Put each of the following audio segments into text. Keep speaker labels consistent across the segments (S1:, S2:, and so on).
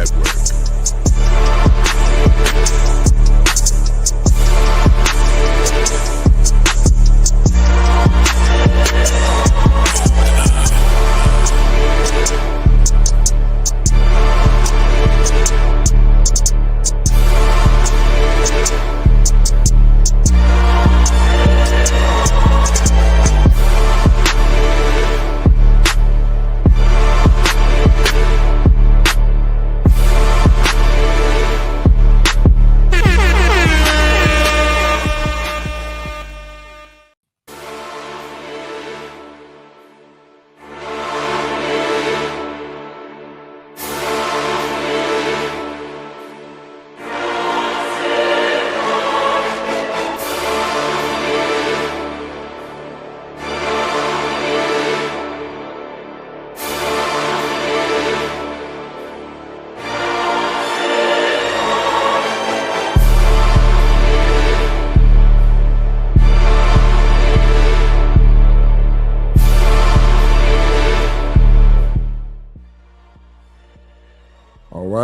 S1: Network.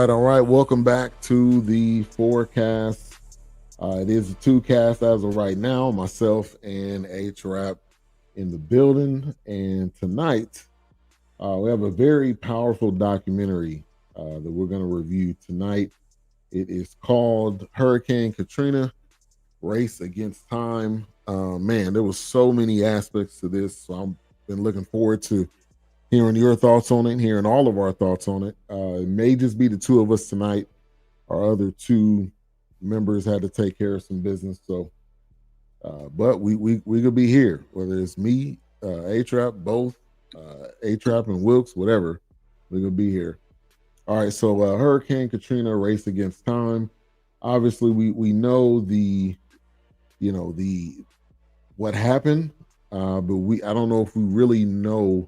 S2: All right. Welcome back to the Fourcast. It is a two-cast as of right now. Myself and H-Rap in the building. And tonight, we have a very powerful documentary that we're going to review tonight. It is called Hurricane Katrina, Race Against Time. Man, there was so many aspects to this. So I've been looking forward to hearing your thoughts on it, hearing all of our thoughts on it. It may just be the two of us tonight. Our other two members had to take care of some business. So, but we could be here, whether it's me, A-Trap, both, A-Trap and Wilkes, whatever, we could be here. All right, so Hurricane Katrina, Race Against Time. Obviously, we know what happened, but I don't know if we really know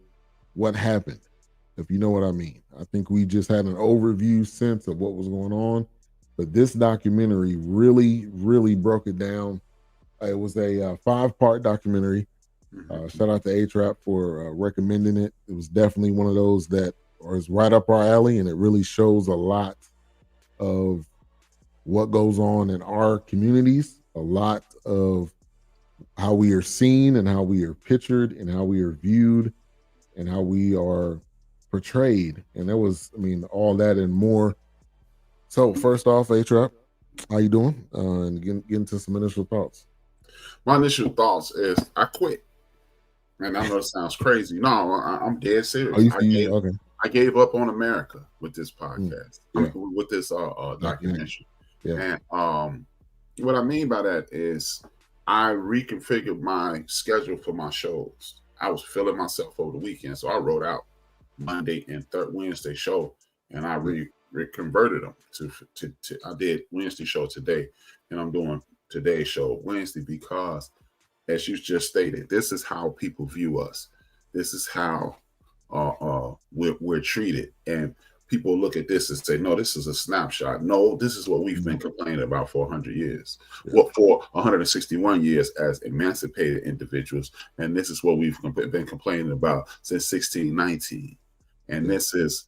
S2: what happened, if you know what I mean. I think we just had an overview sense of what was going on, but this documentary really, really broke it down. It was a 5-part documentary. Shout out to A-Trap for recommending it. It was definitely one of those that is right up our alley, and it really shows a lot of what goes on in our communities, a lot of how we are seen and how we are pictured and how we are viewed and how we are portrayed. And there was, all that and more. So first off, A-Trap, how you doing? And get into some initial thoughts.
S3: My initial thoughts is I quit. And I know it sounds crazy. No, I'm dead serious. I gave up on America with this podcast, with this documentary. Yeah. And what I mean by that is I reconfigured my schedule for my shows. I was feeling myself over the weekend, so I wrote out Monday and Wednesday show, and I reconverted them to I did Wednesday show today, and I'm doing today's show Wednesday because, as you just stated, this is how people view us. This is how we're treated, and people look at this and say, no, this is a snapshot. No, this is what we've been complaining about for 100 years. Well, for 161 years as emancipated individuals. And this is what we've been complaining about since 1619. And this is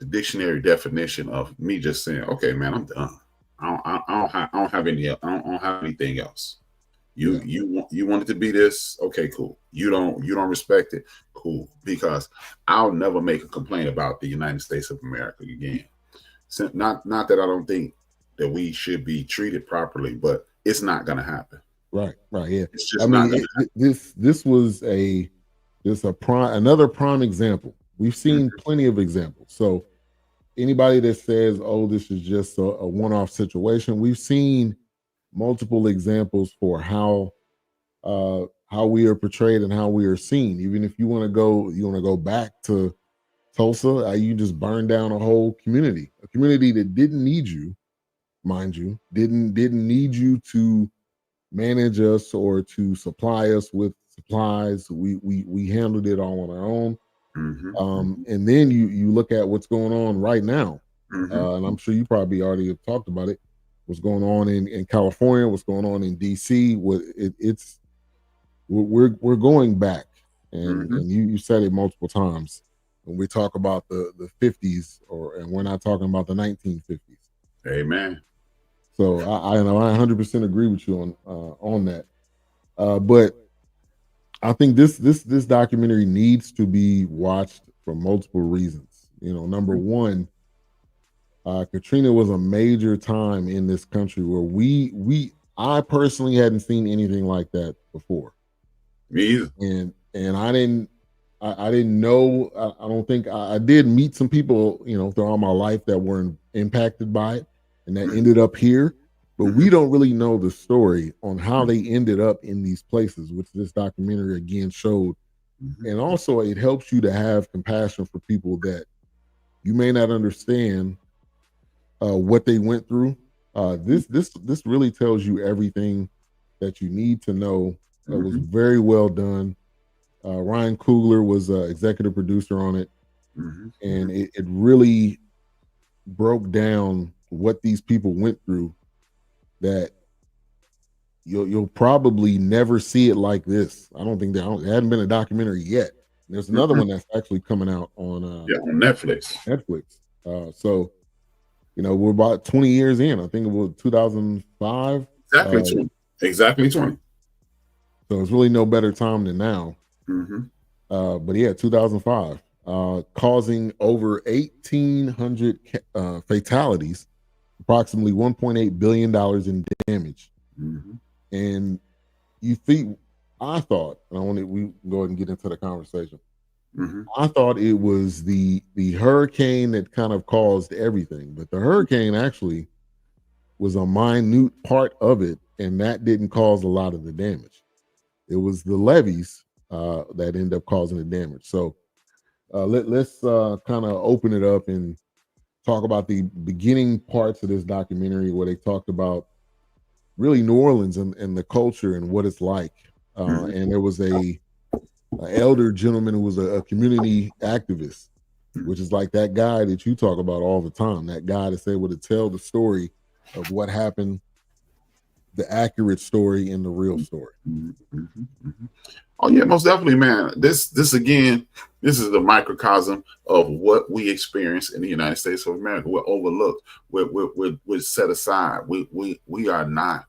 S3: the dictionary definition of me just saying, okay, man, I'm done. I don't have anything else. You want it to be this? Okay, cool. You don't respect it? Cool. Because I'll never make a complaint about the United States of America again. Not that I don't think that we should be treated properly, but it's not going to happen.
S2: Right. Yeah. It's just this was another prime example. We've seen plenty of examples. So anybody that says, oh, this is just a one-off situation, we've seen multiple examples for how we are portrayed and how we are seen. Even if you want to go back to Tulsa, you just burned down a whole community that didn't need you, mind you, didn't need you to manage us or to supply us with supplies. We handled it all on our own. And then you look at what's going on right now, and I'm sure you probably already have talked about it. What's going on in California? What's going on in DC? We're going back, and you said it multiple times. when we talk about the 50s, and we're not talking about the 1950s.
S3: Amen.
S2: So I know I 100% agree with you on that. But I think this documentary needs to be watched for multiple reasons. Number one, Katrina was a major time in this country where I personally hadn't seen anything like that before.
S3: Me either.
S2: And I didn't know. I don't think I did meet some people, throughout my life that weren't impacted by it and that ended up here. But we don't really know the story on how they ended up in these places, which this documentary again showed. And also, it helps you to have compassion for people that you may not understand what they went through. This really tells you everything that you need to know. It was very well done. Ryan Coogler was executive producer on it, and it really broke down what these people went through. That you'll probably never see it like this. I don't think there hadn't been a documentary yet. There's another one that's actually coming out on
S3: on Netflix.
S2: So we're about 20 years in. I think it was 2005.
S3: Exactly 20.
S2: So it's really no better time than now. But yeah, 2005, causing over 1,800 fatalities, approximately $1.8 billion in damage. And I thought, and we go ahead and get into the conversation. I thought it was the hurricane that kind of caused everything, but the hurricane actually was a minute part of it, and that didn't cause a lot of the damage. It was the levees that end up causing the damage. So let's kind of open it up and talk about the beginning parts of this documentary where they talked about really New Orleans and the culture and what it's like. And there was a elder gentleman who was a community activist, which is like that guy that you talk about all the time, that guy that's able to tell the story of what happened, the accurate story and the real story.
S3: Oh yeah, most definitely, man. This is the microcosm of what we experience in the United States of America. We're overlooked. We're set aside. We are not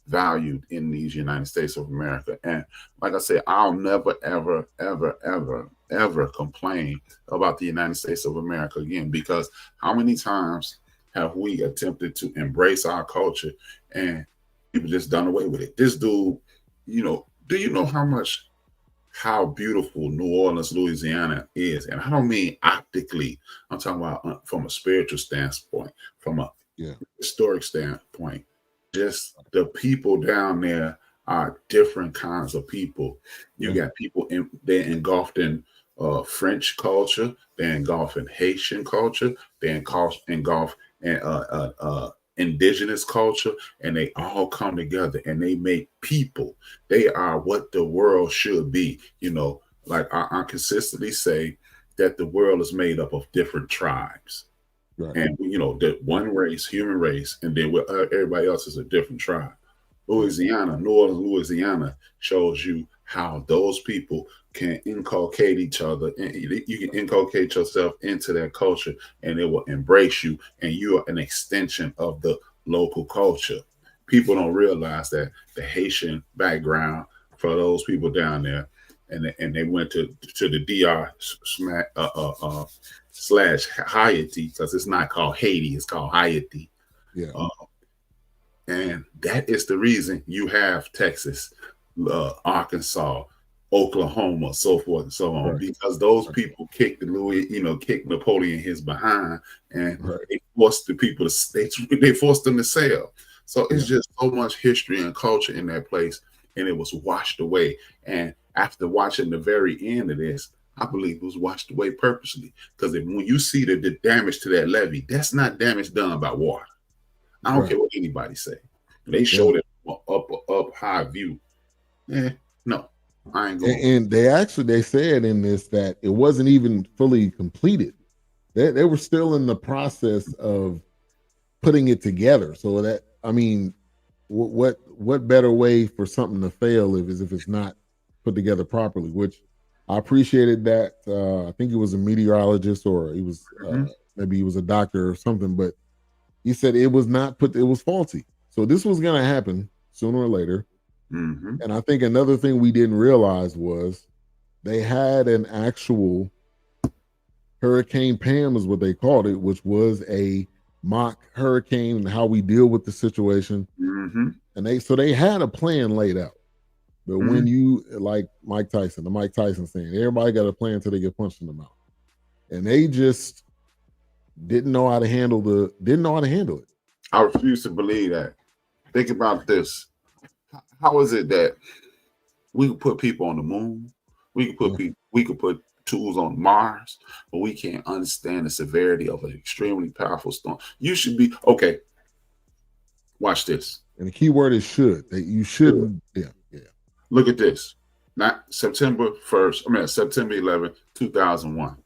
S3: valued in these United States of America. And like I said, I'll never, ever, ever, ever, ever complain about the United States of America again, because how many times have we attempted to embrace our culture and people just done away with it? This dude, do you know how beautiful New Orleans, Louisiana is? And I don't mean optically. I'm talking about from a spiritual standpoint, from a historic standpoint. Just the people down there are different kinds of people. You got people they're engulfed in French culture, they're engulfed in Haitian culture, they're engulfed in indigenous culture, and they all come together and they make people. They are what the world should be. Like I consistently say that the world is made up of different tribes. Right. And that one race, human race, and then everybody else is a different tribe. New Orleans, Louisiana shows you how those people can inculcate each other, and you can inculcate yourself into that culture, and it will embrace you, and you are an extension of the local culture. People don't realize that the Haitian background for those people down there, and they went to the DR / Haiti, because it's not called Haiti, it's called Haiti. And that is the reason you have Texas, Arkansas, Oklahoma, so forth and so on, because those people kicked kicked Napoleon his behind, and they forced the people they forced them to sell. So it's just so much history and culture in that place, and it was washed away. And after watching the very end of this, I believe it was washed away purposely, because when you see the damage to that levee, that's not damage done by water. I don't care what anybody say. They showed it up high view. No, I ain't going.
S2: And they said in this that it wasn't even fully completed. They were still in the process of putting it together. So that, I mean, what better way for something to fail if it's not put together properly? Which I appreciated that. I think he was a meteorologist, or he was maybe he was a doctor or something, but he said it was not put. It was faulty. So this was going to happen sooner or later. And I think another thing we didn't realize was they had an actual Hurricane Pam is what they called it, which was a mock hurricane and how we deal with the situation. And they had a plan laid out. But when you, like Mike Tyson, the Mike Tyson saying, everybody got a plan until they get punched in the mouth. And they just didn't know how to handle it.
S3: I refuse to believe that. Think about this. How is it that we could put people on the moon? We could put tools on Mars, but we can't understand the severity of an extremely powerful storm. You should be okay. Watch this.
S2: And the key word is should. That you shouldn't. Yeah.
S3: Look at this. Not September 11th, 2001.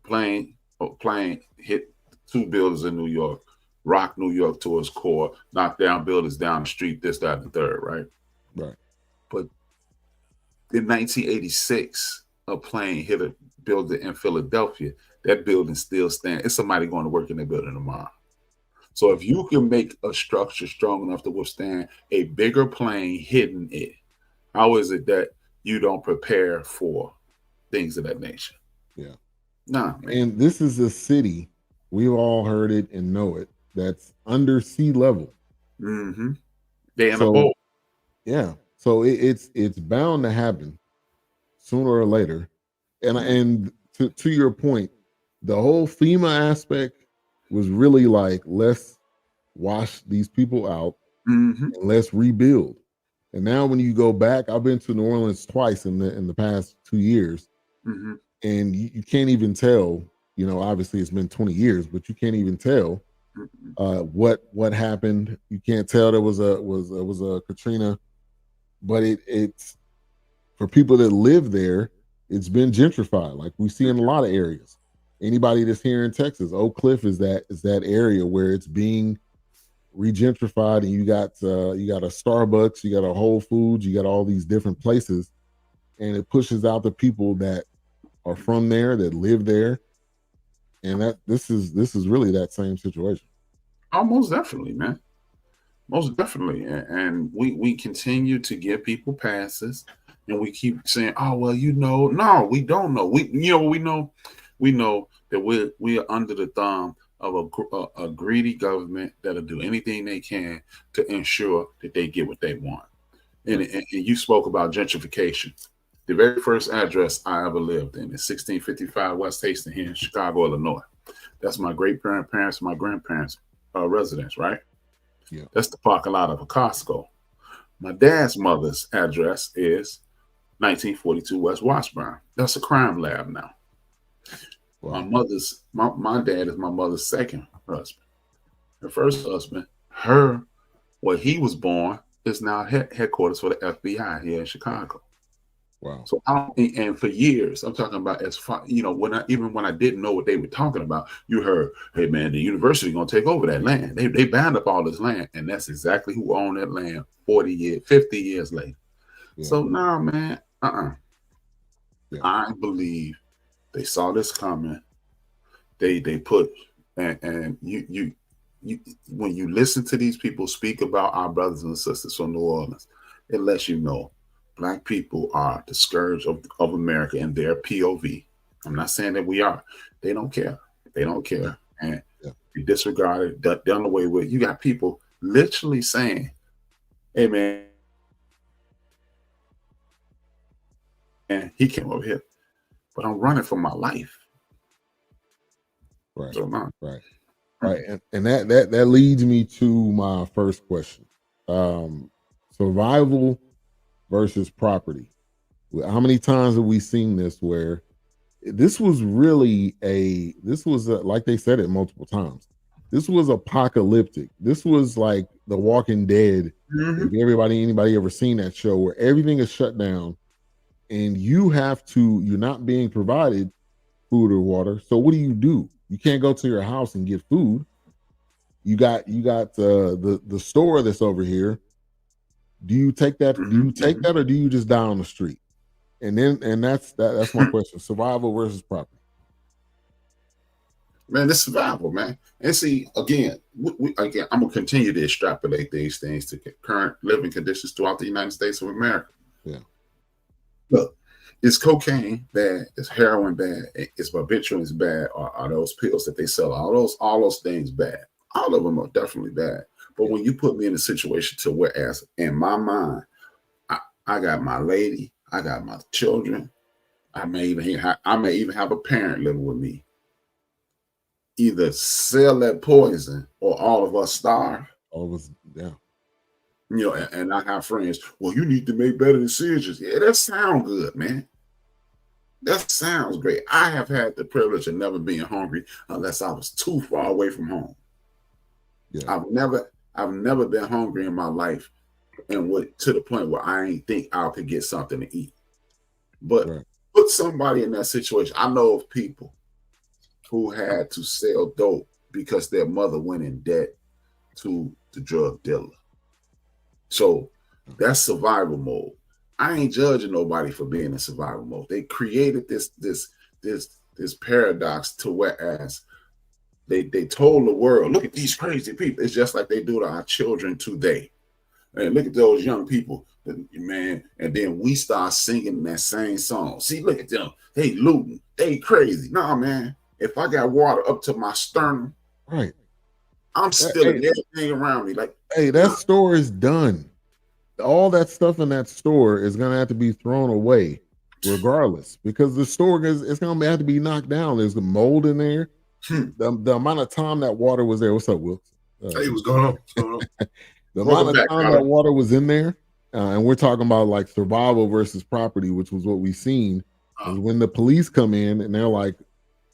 S3: A plane hit 2 buildings in New York, rocked New York to its core, knocked down buildings down the street, this, that, and the third, right?
S2: Right.
S3: But in 1986, a plane hit a building in Philadelphia. That building still stands. It's somebody going to work in that building tomorrow. So if you can make a structure strong enough to withstand a bigger plane hitting it, how is it that you don't prepare for things of that nature?
S2: Yeah.
S3: Nah, man.
S2: And this is a city, we've all heard it and know it, that's under sea level.
S3: They in a boat.
S2: Yeah. So it's bound to happen sooner or later. And to your point, the whole FEMA aspect was really like, let's wash these people out and let's rebuild. And now when you go back, I've been to New Orleans twice in the past 2 years, and you can't even tell, obviously it's been 20 years, but you can't even tell what happened. You can't tell there was a Katrina, but it's for people that live there, it's been gentrified, like we see in a lot of areas. Anybody that's here in Texas, Oak Cliff is that area where it's being regentrified, and you got a Starbucks, you got a Whole Foods, you got all these different places, and it pushes out the people that are from there, that live there, and that this is really that same situation.
S3: Oh, most definitely, man. Most definitely, and we continue to give people passes, and we keep saying, "Oh well, no, we don't know. We know that we are under the thumb of a greedy government that'll do anything they can to ensure that they get what they want." And you spoke about gentrification. The very first address I ever lived in is 1655 West Hastings here in Chicago, Illinois. That's my great-grandparents and my grandparents' residence, right?
S2: Yeah.
S3: That's the parking lot of a Costco. My dad's mother's address is 1942 West Washburn. That's a crime lab now. Wow. My dad is my mother's second husband. Her first husband, where he was born, is now headquarters for the FBI here in Chicago.
S2: Wow.
S3: So and for years, I'm talking about as far, when I didn't know what they were talking about, you heard, hey man, the university gonna take over that land. They bound up all this land, and that's exactly who owned that land 40 years, 50 years later. Yeah. So now, man, yeah. I believe they saw this coming. They put and you when you listen to these people speak about our brothers and sisters from New Orleans, it lets you know Black people are the scourge of America in their POV. I'm not saying that we are. They don't care. They don't care. And we disregard it, done away with. You got people literally saying, hey man, and he came over here, but I'm running for my life.
S2: Right.
S3: So,
S2: right. And that leads me to my first question. Survival versus property. How many times have we seen this where this was really like they said it multiple times. This was apocalyptic. This was like The Walking Dead. If anybody ever seen that show where everything is shut down and you're not being provided food or water. So what do? You can't go to your house and get food. You got the store that's over here. Do you take that? Do you take that, or do you just die on the street? and that's my question: survival versus property.
S3: Man, this survival, man. And see, again, I'm gonna continue to extrapolate these things to current living conditions throughout the United States of America.
S2: Yeah.
S3: Look, is cocaine bad? Is heroin bad? Is barbiturates bad? Or are those pills that they sell? All those things bad? All of them are definitely bad. But when you put me in a situation to whereas in my mind, I got my lady, I got my children, I may even have a parent living with me. Either sell that poison or all of us starve.
S2: All of us, yeah.
S3: You know, and I have friends, well, you need to make better decisions. Yeah, that sounds good, man. That sounds great. I have had the privilege of never being hungry unless I was too far away from home. Yeah. I've never been hungry in my life and to the point where I ain't think I could get something to eat. But put somebody in that situation. I know of people who had to sell dope because their mother went in debt to the drug dealer. So that's survival mode. I ain't judging nobody for being in survival mode. They created this paradox to whereas they told the world, look at these crazy people. It's just like they do to our children today. And look at those young people, man. And then we start singing that same song. See, look at them. They looting. They crazy. Nah, man. If I got water up to my sternum,
S2: right,
S3: I'm stealing everything around me. Like,
S2: hey, that store is done. All that stuff in that store is gonna have to be thrown away, regardless, because the store it's gonna have to be knocked down. There's the mold in there. The amount of time that water was there. What's up, Will?
S1: Hey, what's going on?
S2: The amount of time that water was in there, and we're talking about like survival versus property, which was what we seen. Is when the police come in and they're like,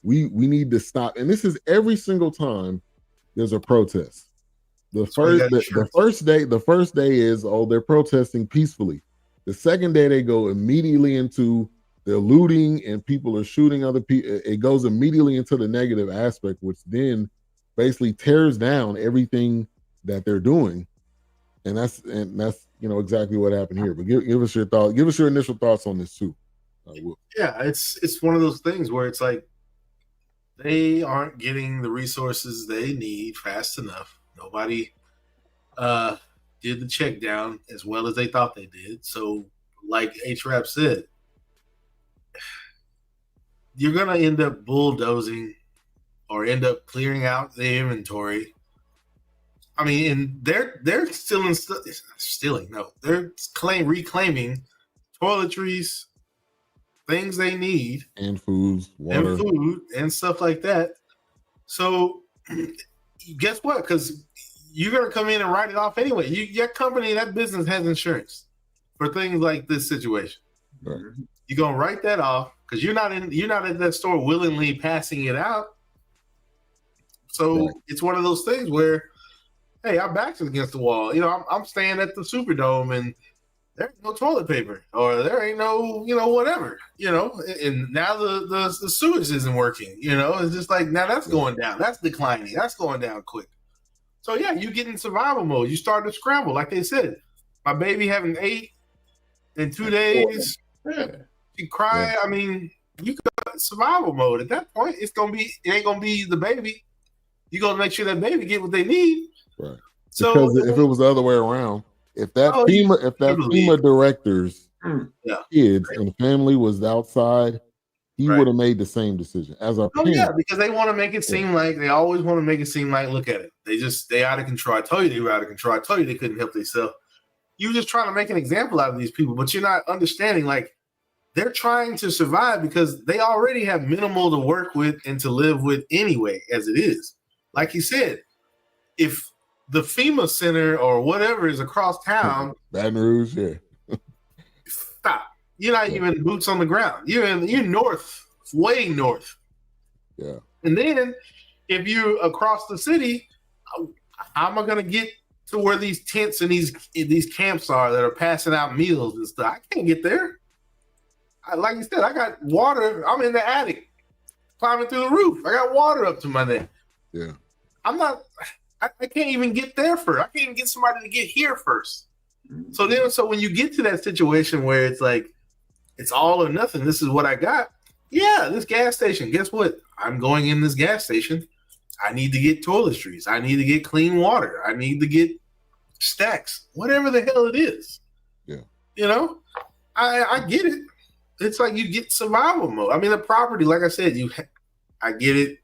S2: we need to stop. And this is every single time there's a protest. The first day is, they're protesting peacefully. The second day they go immediately into the looting and people are shooting other people. It goes immediately into the negative aspect, which then basically tears down everything that they're doing. And that's exactly what happened here. But give us your thoughts. Give us your initial thoughts on this too.
S1: Yeah, it's one of those things where it's like they aren't getting the resources they need fast enough. Nobody did the check down as well as they thought they did. So, like H-Rap said, you're gonna end up bulldozing or end up clearing out the inventory. I mean, and they're reclaiming toiletries, things they need,
S2: and foods, water,
S1: and food, and stuff like that. So, guess what? Because you're gonna come in and write it off anyway. Your company, that business has insurance for things like this situation.
S2: Right.
S1: You're gonna write that off because you're not at that store willingly passing it out. So It's one of those things where, hey, our back's against the wall. You know, I'm staying at the Superdome and there ain't no toilet paper or there ain't no, whatever, and now the sewage isn't working, it's just like, now that's going down. That's declining. That's going down quick. So yeah, you get in survival mode. You start to scramble. Like they said, my baby haven't ate in 2 days. She cried. I mean, you got survival mode. At that point, it ain't gonna be the baby. You gonna make sure that baby get what they need.
S2: Right. So because if it was the other way around, if that FEMA director's kids and family was outside, he would have made the same decision as a parent.
S1: Yeah, because they want to make it seem like they always want to make it seem like, look at it. They out of control. I told you they were out of control. I told you they couldn't help themselves. You're just trying to make an example out of these people, but you're not understanding, like, they're trying to survive because they already have minimal to work with and to live with anyway, as it is. Like you said, if the FEMA center or whatever is across town,
S2: Baton Rouge,
S1: stop. You're not even boots on the ground. You're north, way north.
S2: Yeah.
S1: And then if you're across the city, how am I going to get to where these tents and these camps are that are passing out meals and stuff? I can't get there. Like you said, I got water. I'm in the attic, climbing through the roof. I got water up to my neck.
S2: Yeah.
S1: I can't even get there first. I can't even get somebody to get here first. So when you get to that situation where it's like It's all or nothing. This is what I got. Yeah, this gas station. Guess what? I'm going in this gas station. I need to get toiletries. I need to get clean water. I need to get stacks. Whatever the hell it is.
S2: Yeah.
S1: You know, I get it. It's like you get survival mode. I mean, the property, like I said, I get it.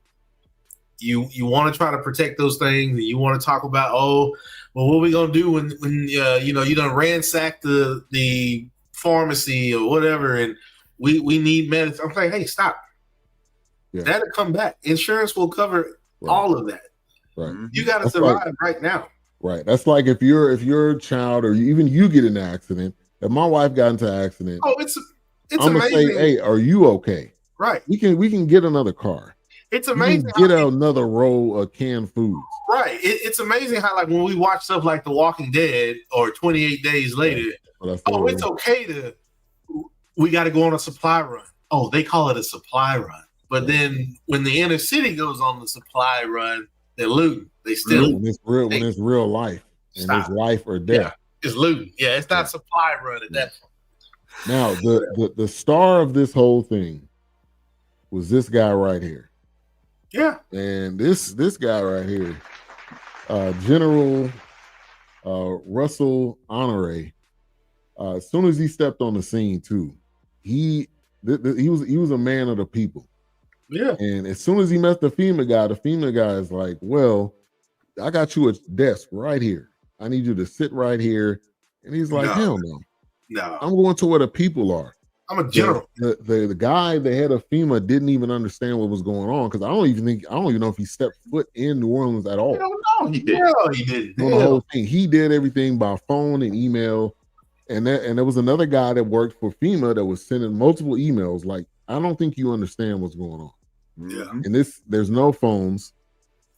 S1: You want to try to protect those things, and you want to talk about, oh, well, what are we gonna do when you done ransack the pharmacy or whatever, and we need medicine. I'm like, hey, stop. Yeah. That'll come back. Insurance will cover all of that.
S2: Right.
S1: You got to survive right now.
S2: Right. That's like if your child or even you get in an accident. If my wife got into an accident, I'm gonna say, hey, are you okay?
S1: Right.
S2: We can get another car.
S1: It's amazing.
S2: Get another roll of canned foods.
S1: Right. It's amazing how, like, when we watch stuff like The Walking Dead or 28 Days Later, it's okay we got to go on a supply run. Oh, they call it a supply run. But then when the inner city goes on the supply run, they're looting. They still
S2: when it's real life and it's life or death.
S1: Yeah, it's looting. Yeah, it's not supply run at that point.
S2: Now the star of this whole thing was this guy right here.
S1: Yeah.
S2: And this guy right here, General Russell Honore, as soon as he stepped on the scene too, he was a man of the people.
S1: Yeah.
S2: And as soon as he met the FEMA guy is like, well, I got you a desk right here. I need you to sit right here. And he's like, hell no.
S1: No.
S2: I'm going to where the people are.
S1: I'm a general.
S2: The guy, the head of FEMA, didn't even understand what was going on, because I don't even know if he stepped foot in New Orleans at all.
S1: No, he did. No, he didn't.
S2: The whole thing. He did everything by phone and email. And there was another guy that worked for FEMA that was sending multiple emails. Like, I don't think you understand what's going on.
S1: Yeah.
S2: And there's no phones.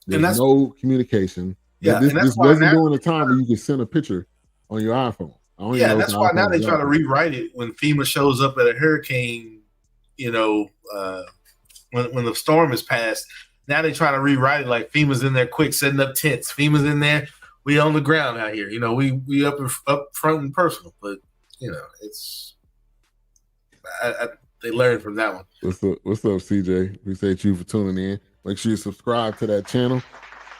S2: There's no communication.
S1: Yeah.
S2: This wasn't during the time where you could send a picture on your iPhone.
S1: Yeah, that's why now they try to rewrite it when FEMA shows up at a hurricane, when the storm is passed. Now they try to rewrite it like FEMA's in there quick, setting up tents. FEMA's in there. We on the ground out here. We up front and personal. But, it's they learned from that one.
S2: What's up, CJ? Appreciate you for tuning in. Make sure you subscribe to that channel.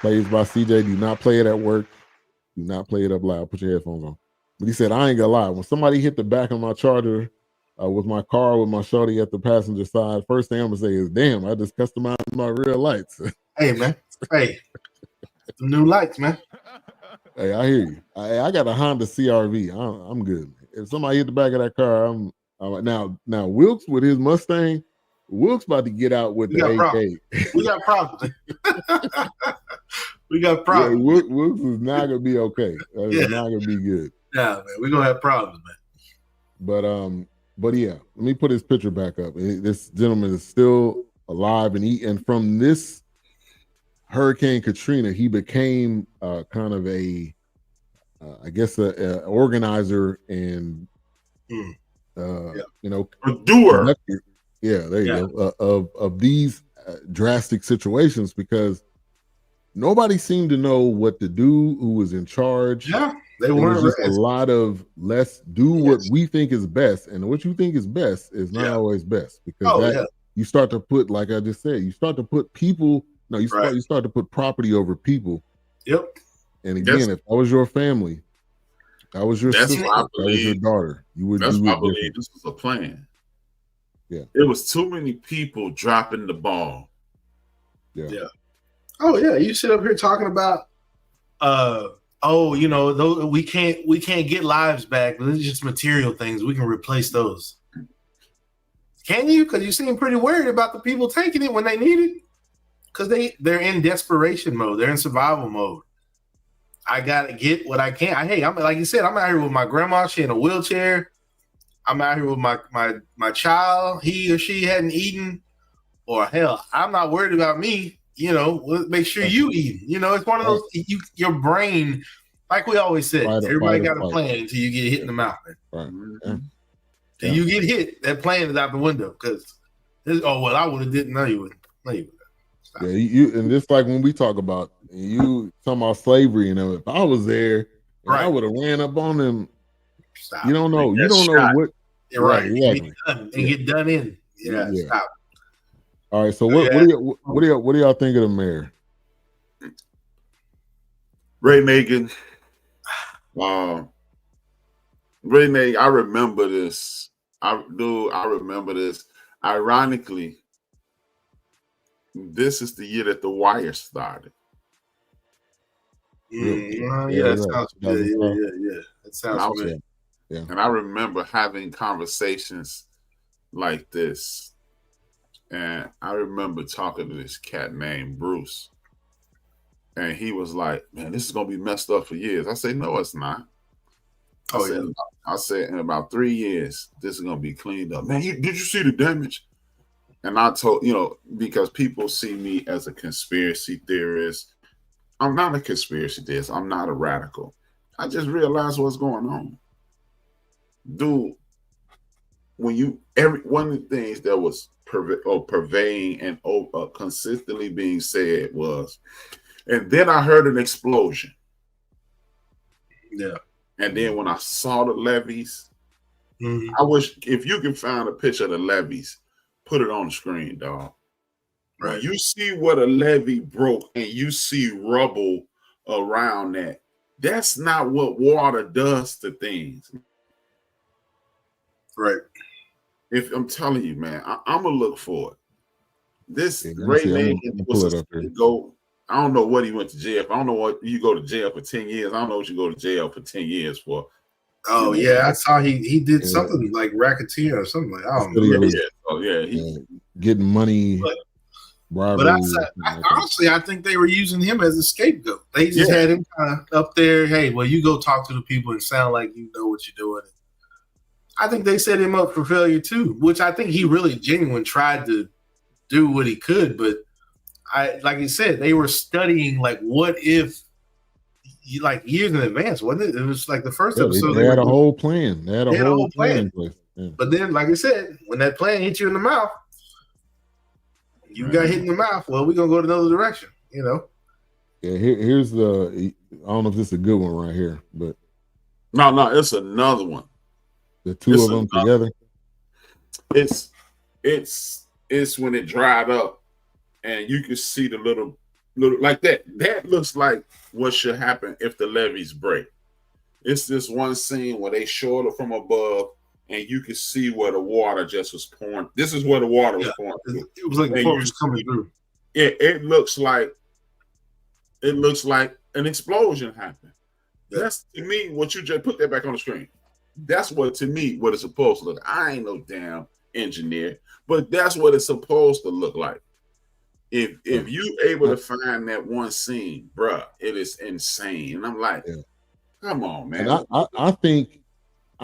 S2: Plays by CJ. Do not play it at work. Do not play it up loud. Put your headphones on. But he said, I ain't gonna lie. When somebody hit the back of my Charger with my car with my shorty at the passenger side, first thing I'm gonna say is, damn, I just customized my rear lights.
S1: Hey, man. Hey, some new lights, man.
S2: Hey, I hear you. I got a Honda CRV. I'm good. If somebody hit the back of that car, I'm now Wilkes with his Mustang. Wilkes about to get out with the AK.
S1: We got problems. We got problems.
S2: Yeah, Wilkes is not gonna be okay. It's not gonna be good.
S1: Yeah, man, we're gonna have problems,
S2: man. But yeah, let me put his picture back up. This gentleman is still alive, and from this Hurricane Katrina, he became kind of a organizer and
S3: a doer.
S2: Yeah, there you go. Of these drastic situations, because nobody seemed to know what to do, who was in charge.
S1: Yeah. They weren't
S2: just a lot of let's do what we think is best, and what you think is best is not always best, because you start to put, like I just said, you start to put people. No, you start to put property over people.
S1: Yep.
S2: And again, if that was your family, that was your sister, that was your daughter, you would.
S3: That's why I believe this was a plan.
S2: Yeah.
S3: It was too many people dropping the ball.
S2: Yeah.
S1: Oh yeah, you sit up here talking about. We can't get lives back. But it's just material things. We can replace those. Can you? Because you seem pretty worried about the people taking it when they need it. Because they're in desperation mode. They're in survival mode. I gotta get what I can. I'm like you said. I'm out here with my grandma. She in a wheelchair. I'm out here with my child. He or she hadn't eaten. Or hell, I'm not worried about me. Make sure you eat. It's one of those. Your brain, like we always said, everybody got a plan until you get hit in the mouth.
S2: Right.
S1: Till you get hit, that plan is out the window. Because I would have didn't know you would. No, you would.
S2: Yeah, you and just like when we talk about you talking about slavery, if I was there, I would have ran up on them.
S1: Stop.
S2: You don't know. You don't know what.
S1: Yeah, right. And get done in. Yeah. Stop.
S2: All right. So what do y'all think of the mayor?
S3: Ray Nagin. Ray Nagin, I remember this. I remember this. Ironically, this is the year that The Wire started.
S1: That sounds good. Yeah. That sounds good.
S3: Yeah. And I remember having conversations like this. And I remember talking to this cat named Bruce. And he was like, man, this is going to be messed up for years. I said, no, it's not. I said, in about 3 years, this is going to be cleaned up. Man, did you see the damage? And I told, because people see me as a conspiracy theorist. I'm not a conspiracy theorist. I'm not a radical. I just realized what's going on. Dude, one of the things that was pervading and consistently being said was, and then I heard an explosion.
S1: Yeah.
S3: And then when I saw the levees, I wish if you can find a picture of the levees, put it on the screen, dog. Right. When you see what a levee broke and you see rubble around that, that's not what water does to things.
S1: Right.
S3: If I'm telling you, man, I'm gonna look for it. This Ray Nagin was a go. I don't know what he went to jail for. I don't know what you go to jail for 10 years. I don't know what you go to jail for 10 years for.
S1: Oh, yeah. I saw he did something like racketeer or something like that. I don't know.
S2: Getting money.
S1: But honestly, I think they were using him as a scapegoat. They just had him kind of up there. Hey, well, you go talk to the people and sound like you know what you're doing. I think they set him up for failure too, which I think he really genuinely tried to do what he could. But like you said, they were studying like what if, like years in advance, wasn't it? It was like the first episode.
S2: They had a whole plan. They had a whole plan in place. Yeah.
S1: But then, like I said, when that plan hit you in the mouth, you got hit in the mouth. Well, we're gonna go to another direction, Yeah.
S2: Here's the. I don't know if this is a good one right here, but
S3: no, it's another one.
S2: The two of them together.
S3: It's when it dried up, and you can see the little like that. That looks like what should happen if the levees break. It's this one scene where they showed it from above, and you can see where the water just was pouring. This is where the water was pouring through.
S1: It was like the water was coming through.
S3: It looks like an explosion happened. That's to me what you just put that back on the screen. That's what to me what it's supposed to look. I ain't no damn engineer, but that's what it's supposed to look like. If you able to find that one scene, bruh, it is insane. And I'm like, come on, man.
S2: And I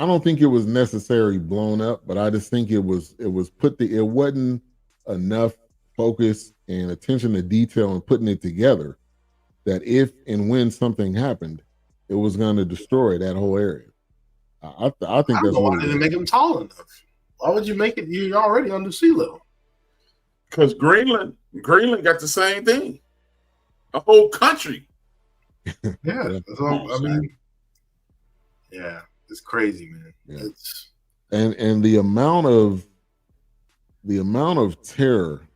S2: don't think it was necessarily blown up, but I just think it wasn't enough focus and attention to detail and putting it together that if and when something happened, it was going to destroy that whole area. I think that's
S1: why didn't make them tall enough. Why would you make it? You're already under sea level.
S3: Because Greenland got the same thing. A whole country.
S1: Yeah, that's all, I mean, yeah, it's crazy, man.
S2: Yeah. And the amount of terror.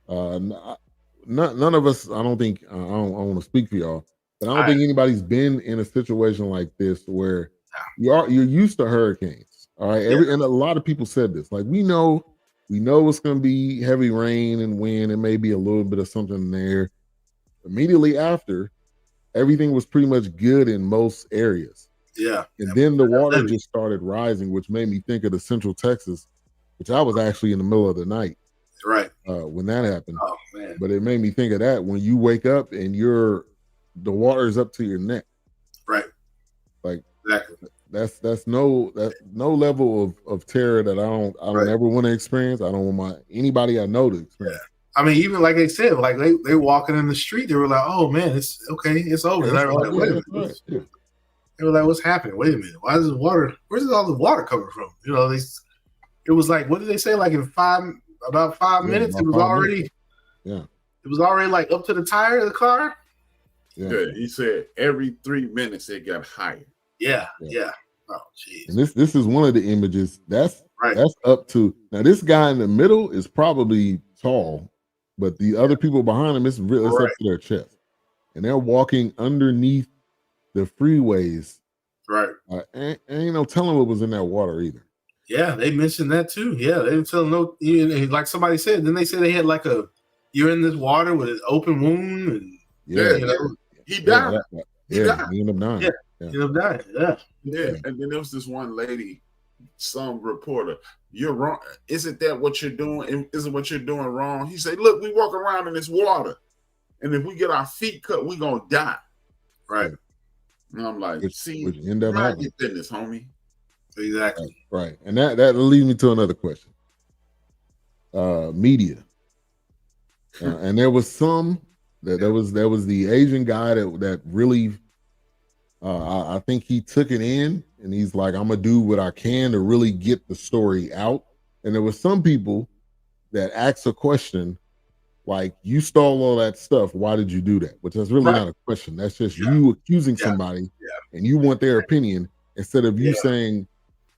S2: None of us. I don't think. I don't want to speak for y'all, but I don't think anybody's been in a situation like this where you're used to hurricanes. All right, and a lot of people said this. Like we know it's going to be heavy rain and wind. It may be a little bit of something there. Immediately after, everything was pretty much good in most areas.
S1: Yeah,
S2: and then the water just started rising, which made me think of the Central Texas, which I was actually in the middle of the night.
S1: Right.
S2: When that happened.
S1: Oh man.
S2: But it made me think of that when you wake up and the water is up to your neck.
S1: Right.
S2: Like
S1: exactly.
S2: That's no level of terror that I don't ever want to experience. I don't want anybody I know to experience.
S1: Yeah. I mean, even like they said, like they walking in the street, they were like, "Oh man, it's okay, it's over." And I was like, "Wait a minute." They were like, "What's happening? Wait a minute. Why is the water? Where's all the water coming from?" It was like, what did they say? Like in about 5 minutes, it was already. It was already like up to the tire of the car.
S3: Yeah, he said every 3 minutes it got higher.
S1: Yeah. Oh, jeez.
S2: And this is one of the images. That's
S1: right.
S2: That's up to now. This guy in the middle is probably tall, but the other people behind him, it's up to their chest, and they're walking underneath the freeways.
S1: Right.
S2: Ain't no telling what was in that water either.
S1: Yeah, they mentioned that too. Yeah, they didn't tell no. Like somebody said, then they said they had like you're in this water with an open wound, and
S3: he died.
S2: He ended up dying.
S1: He ended up dying.
S3: Yeah. And then there was this one lady, some reporter. You're wrong. Isn't that what you're doing? Isn't what you're doing wrong? He said, "Look, we walk around in this water, and if we get our feet cut, we're gonna die."
S1: Right.
S3: And I'm like,
S2: which end up happening.
S3: Your business, homie.
S1: Exactly.
S2: Right. And that leads me to another question. Media. And there was some there was the Asian guy that really I think he took it in, and he's like, I'm gonna do what I can to really get the story out. And there was some people that asked a question like, you stole all that stuff, why did you do that? Which is really not a question. That's just you accusing somebody and you want their opinion instead of you saying,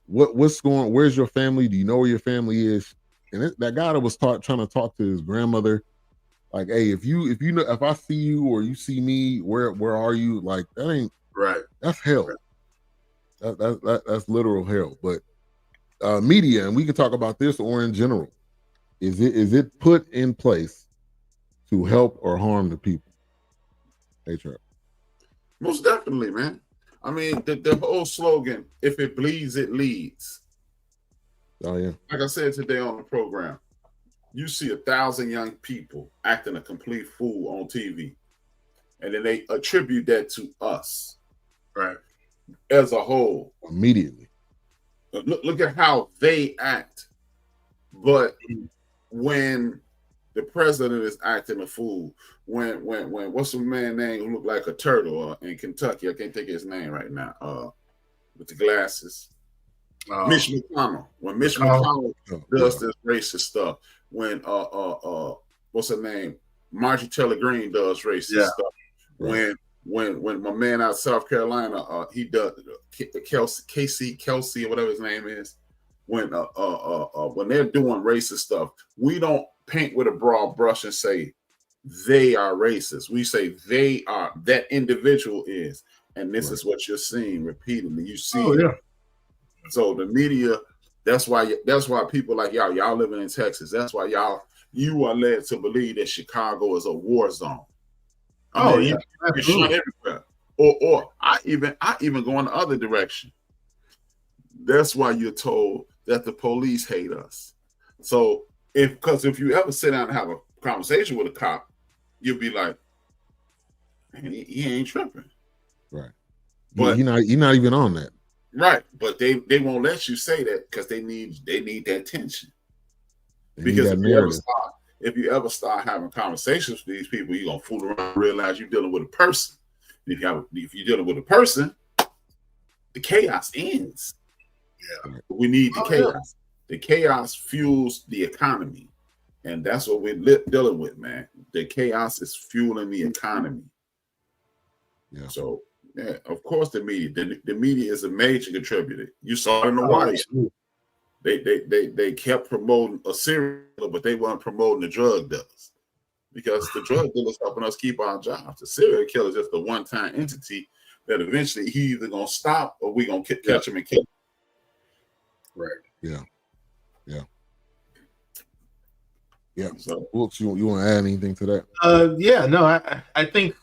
S2: where's your family? Do you know where your family is? And that guy that was trying to talk to his grandmother, like, hey, if I see you or you see me, where are you? Like, that ain't
S1: right.
S2: That's hell. Right. That's literal hell. But media, and we can talk about this or in general, is it put in place to help or harm the people? Hey, Trap.
S3: Most definitely, man. I mean, the whole slogan, if it bleeds, it leads.
S2: Oh, yeah.
S3: Like I said today on the program, you see 1,000 young people acting a complete fool on TV, and then they attribute that to us.
S1: Right.
S3: As a whole.
S2: Immediately.
S3: Look at how they act. But when the president is acting a fool, when what's the man name who looked like a turtle in Kentucky? I can't think of his name right now. With the glasses. Mitch McConnell. When Mitch McConnell does this racist stuff, when what's her name? Marjorie Taylor Greene does racist stuff. Right. When my man out of South Carolina, he does Kelsey or whatever his name is. When they're doing racist stuff, we don't paint with a broad brush and say they are racist. We say that individual is, and this is what you're seeing repeatedly. You see it. So the media, that's why people like y'all living in Texas. That's why you are led to believe that Chicago is a war zone. You shot everywhere. Or I even go in the other direction. That's why you're told that the police hate us. So if you ever sit down and have a conversation with a cop, you'll be like, man, he ain't tripping.
S2: Right. But he's not even on that.
S3: Right. But they won't let you say that because they need that tension. Because if you ever start having conversations with these people, you're gonna fool around and realize you're dealing with a person. If you're dealing with a person, the chaos ends. Yeah. We need the chaos. Yeah. The chaos fuels the economy. And that's what we're dealing with, man. The chaos is fueling the economy. Yeah. So, of course, the media is a major contributor. You saw it in the water. They kept promoting a serial killer, but they weren't promoting the drug dealers because the drug dealers helping us keep our jobs. The serial killer is just a one-time entity that eventually he either gonna stop or we gonna catch him and kill him.
S1: Right.
S2: Yeah. So, Wilkes, you want to add anything to that?
S1: I think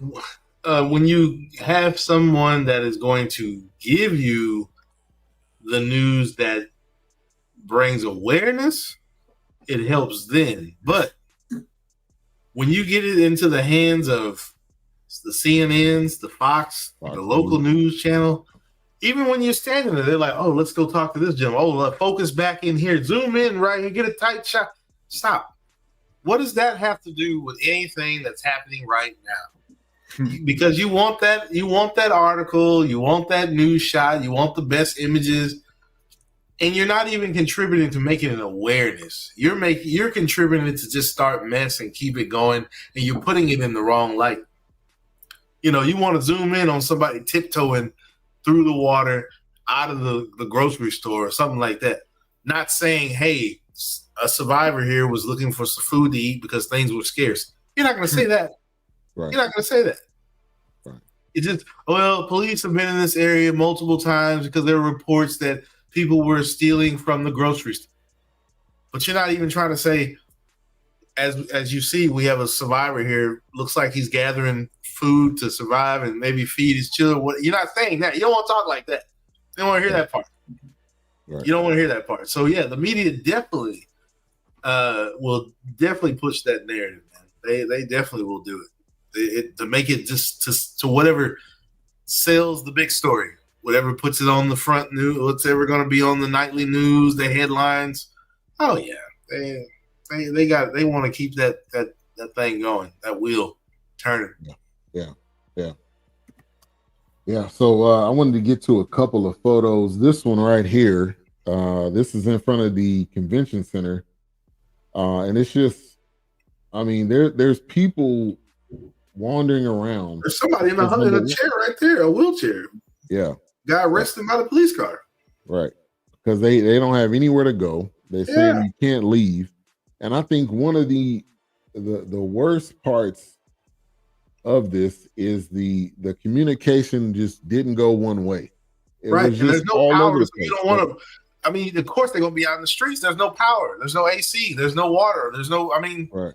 S1: when you have someone that is going to give you the news that brings awareness, it helps then. But when you get it into the hands of the CNNs, the Fox, the local news channel, even when you're standing there, they're like, oh, let's go talk to this gentleman. Oh, focus back in here. Zoom in right here. Get a tight shot. Stop. What does that have to do with anything that's happening right now? Because you want that article, you want that news shot, you want the best images, and you're not even contributing to making an awareness. You're contributing to just start mess and keep it going, and you're putting it in the wrong light. You want to zoom in on somebody tiptoeing through the water, out of the grocery store or something like that. Not saying, hey, a survivor here was looking for some food to eat because things were scarce. You're not going to say that.
S2: Right.
S1: You're not going to say that.
S2: Right.
S1: It's just, well, police have been in this area multiple times because there were reports that people were stealing from the grocery store. But you're not even trying to say, as you see, we have a survivor here. Looks like he's gathering food to survive and maybe feed his children. You're not saying that. You don't want to talk like that. You don't want to hear that part. Right. You don't want to hear that part. So yeah, the media definitely will definitely push that narrative, man. They definitely will do it. To make it just to whatever sells the big story, whatever puts it on the front news, what's ever going to be on the nightly news, the headlines. Oh yeah, they want to keep that thing going, that wheel turning.
S2: Yeah. So I wanted to get to a couple of photos. This one right here, this is in front of the convention center, and it's just, I mean, there's people wandering around.
S1: There's somebody in a chair right there, a wheelchair.
S2: Yeah,
S1: got arrested by the police car.
S2: Right, because they don't have anywhere to go. They say you can't leave, and I think one of the worst parts of this is the communication just didn't go one way. It
S1: right,
S2: was
S1: and there's no power. You don't want
S2: to.
S1: I mean, of course they're gonna be out in the streets. There's no power. There's no AC. There's no water. There's no. I mean,
S2: right.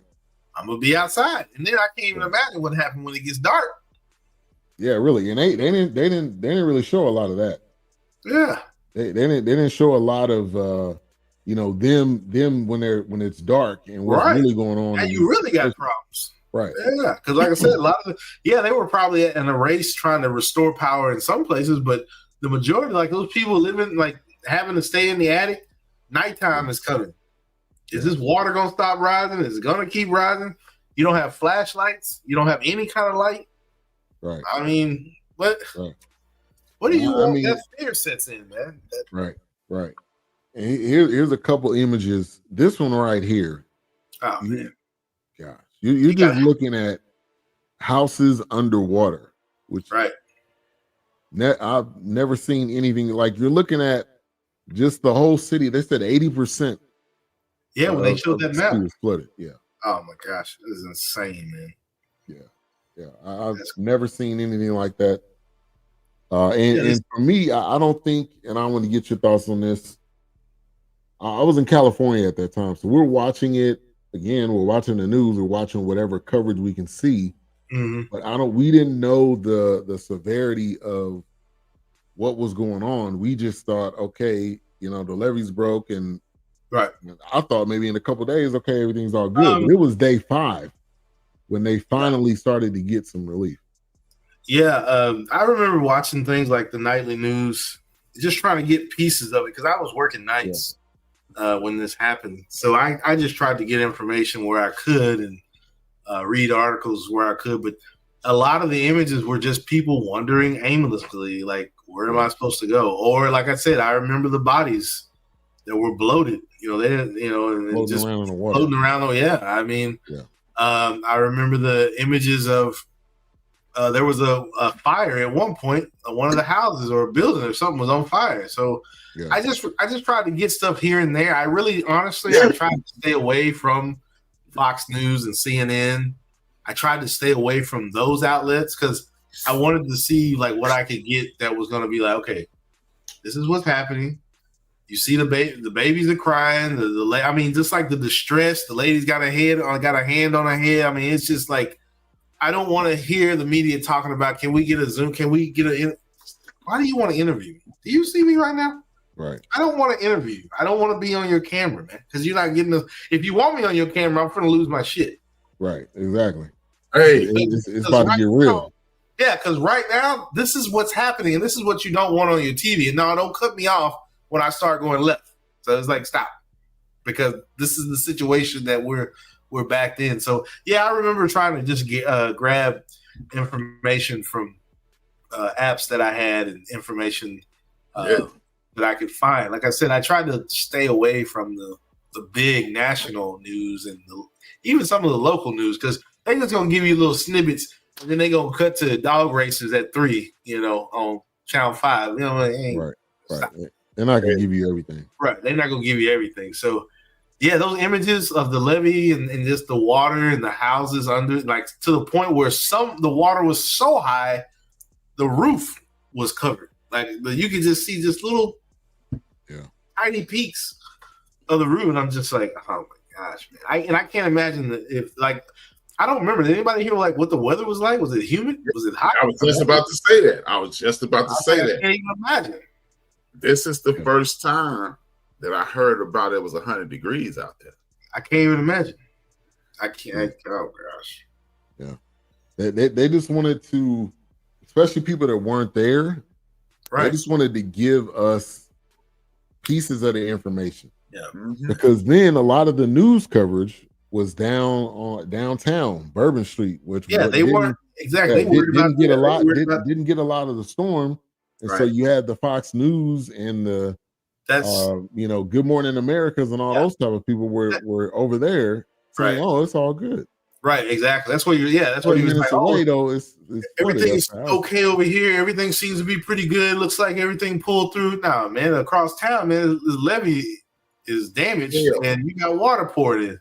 S1: I'm gonna be outside, and then I can't even imagine what happened when it gets dark.
S2: Yeah, really, and they didn't really show a lot of that.
S1: Yeah,
S2: they didn't show a lot of them when it's dark and what's really going on.
S1: And you really got problems.
S2: Right.
S1: Yeah, because like I said, a lot of they were probably in a race trying to restore power in some places, but the majority, like those people living, like having to stay in the attic, nighttime is coming. Is this water gonna stop rising? Is it gonna keep rising? You don't have flashlights. You don't have any kind of light.
S2: Right.
S1: I mean, what do you want? That fear sets in, man.
S2: Right. And here's a couple images. This one right here.
S1: Oh man.
S2: Gosh. You're just looking at houses underwater, which I've never seen anything like. You're looking at just the whole city. They said 80%.
S1: Yeah, when they showed that map,
S2: was flooded. Yeah.
S1: Oh my gosh, this is insane, man.
S2: Yeah. I've never seen anything like that. And for me, I don't think, and I want to get your thoughts on this. I was in California at that time, so we're watching it. Again, we're watching the news, we're watching whatever coverage we can see.
S1: Mm-hmm.
S2: But we didn't know the severity of what was going on. We just thought, okay, the levees broke, and I thought maybe in a couple of days, okay, everything's all good. But it was day 5 when they finally started to get some relief.
S1: Yeah, I remember watching things like the nightly news, just trying to get pieces of it because I was working nights. When this happened. So I just tried to get information where I could and read articles where I could. But a lot of the images were just people wandering aimlessly, like, where am I supposed to go? Or like I said, I remember the bodies that were bloated. They didn't, and just
S2: around in the water.
S1: Floating around. Yeah. I mean, I remember the images of there was a fire at one point. One of the houses or a building or something was on fire. So I just tried to get stuff here and there. I really, honestly, I tried to stay away from Fox News and CNN. I tried to stay away from those outlets because I wanted to see like what I could get that was going to be like, okay, this is what's happening. You see the babies are crying. I mean, just like the distress. The lady's got a hand on her head. I mean, it's just like, I don't want to hear the media talking about, can we get a Zoom? Can we get why do you want to interview me? Do you see me right now?
S2: Right.
S1: I don't want to interview you. I don't want to be on your camera, man, because you're not getting if you want me on your camera, I'm going to lose my shit.
S2: Right. Exactly.
S3: Hey,
S2: it's about to get real.
S1: Yeah, because right now, this is what's happening, and this is what you don't want on your TV. And no, don't cut me off when I start going left. So it's like, stop, because this is the situation that we're backed in. So yeah, I remember trying to just grab information from apps that I had and information that I could find. Like I said, I tried to stay away from the big national news and even some of the local news because they're just gonna give you little snippets and then they're gonna cut to dog races at 3, on Channel 5. Right. Stop.
S2: They're not gonna give you everything.
S1: Right. They're not gonna give you everything. So yeah, those images of the levee and just the water and the houses under, like to the point where the water was so high, the roof was covered. Like you could just see just little tiny peaks of the roof, and I'm just like, oh my gosh, man! I can't imagine that if like I don't remember. Did anybody hear like what the weather was like? Was it humid? Was it hot?
S3: I was just about to say that. I
S1: can't even imagine.
S3: This is the first time that I heard about it was 100 degrees out there.
S1: I can't even imagine. I can't. Oh gosh.
S2: Yeah, they just wanted to, especially people that weren't there. Right. They just wanted to give us pieces of the information.
S1: Yeah.
S2: Mm-hmm. Because then a lot of the news coverage was downtown Bourbon Street, which
S1: they weren't exactly
S2: didn't get a lot of the storm, and so you had the Fox News and the Good Morning Americas and all those type of people were over there saying, "Oh, it's all good."
S1: Right, exactly. That's what you're. Yeah, that's what he was like.
S2: Away, though, it's
S1: everything's okay over here. Everything seems to be pretty good. Looks like everything pulled through. Nah, man, across town, man, the levee is damaged and you got water poured in.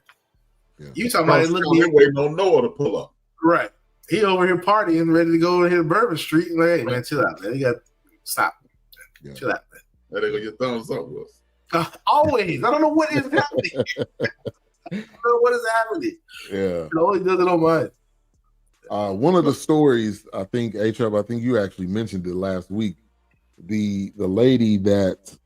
S1: Yeah. You talking about it
S3: waiting on Noah to pull up.
S1: Right. He over here partying, ready to go over here to Bourbon Street. Like, hey, man, chill out, man. You got to stop. Yeah. Chill out, man.
S3: There they go, your thumbs up, Wilson.
S1: Always. I don't know what is happening. I don't know what is happening.
S2: Yeah.
S1: He always does it on mine.
S2: One of the stories, I think, A-Trap, I think you actually mentioned it last week. The lady that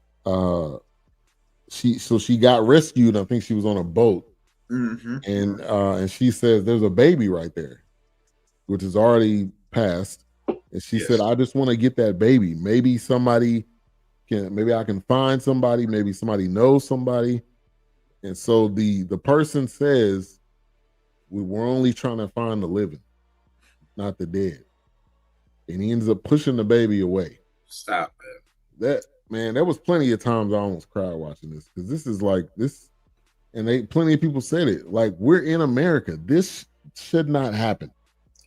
S2: she got rescued. I think she was on a boat.
S3: Mm-hmm.
S2: And she says there's a baby right there, which is already passed. And she said, I just want to get that baby. Maybe I can find somebody, maybe somebody knows somebody. And so the person says, we were only trying to find the living, not the dead. And he ends up pushing the baby away.
S1: Stop, man.
S2: There was plenty of times I almost cried watching this, because this is like this. And plenty of people said it. Like, we're in America. This should not happen.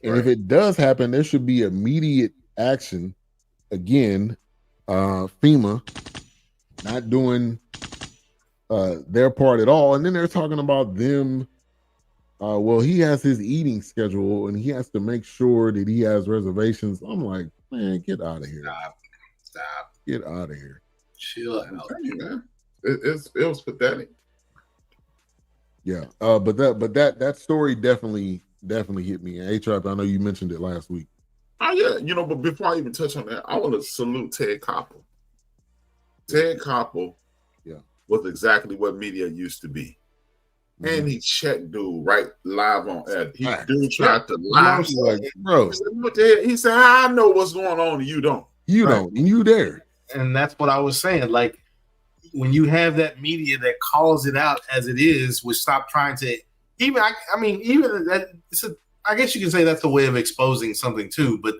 S2: And if it does happen, there should be immediate action. Again, FEMA not doing their part at all. And then they're talking about them. Well, he has his eating schedule and he has to make sure that he has reservations. I'm like, man, get out of here.
S1: Stop.
S2: Get out of here.
S1: Chill out.
S3: Man. It was pathetic.
S2: Yeah, but that story definitely hit me. And A-Trap, I know you mentioned it last week.
S3: Oh yeah, but before I even touch on that, I want to salute Ted Koppel. Ted Koppel, was exactly what media used to be, and he checked dude right live on air. Dude tried to lie,
S2: like, bro.
S3: He said, "I know what's going on, and you don't.
S2: You don't, and you there."
S1: And that's what I was saying, like. When you have that media that calls it out as it is, we stop trying to even. Even that. I guess you can say that's a way of exposing something too. But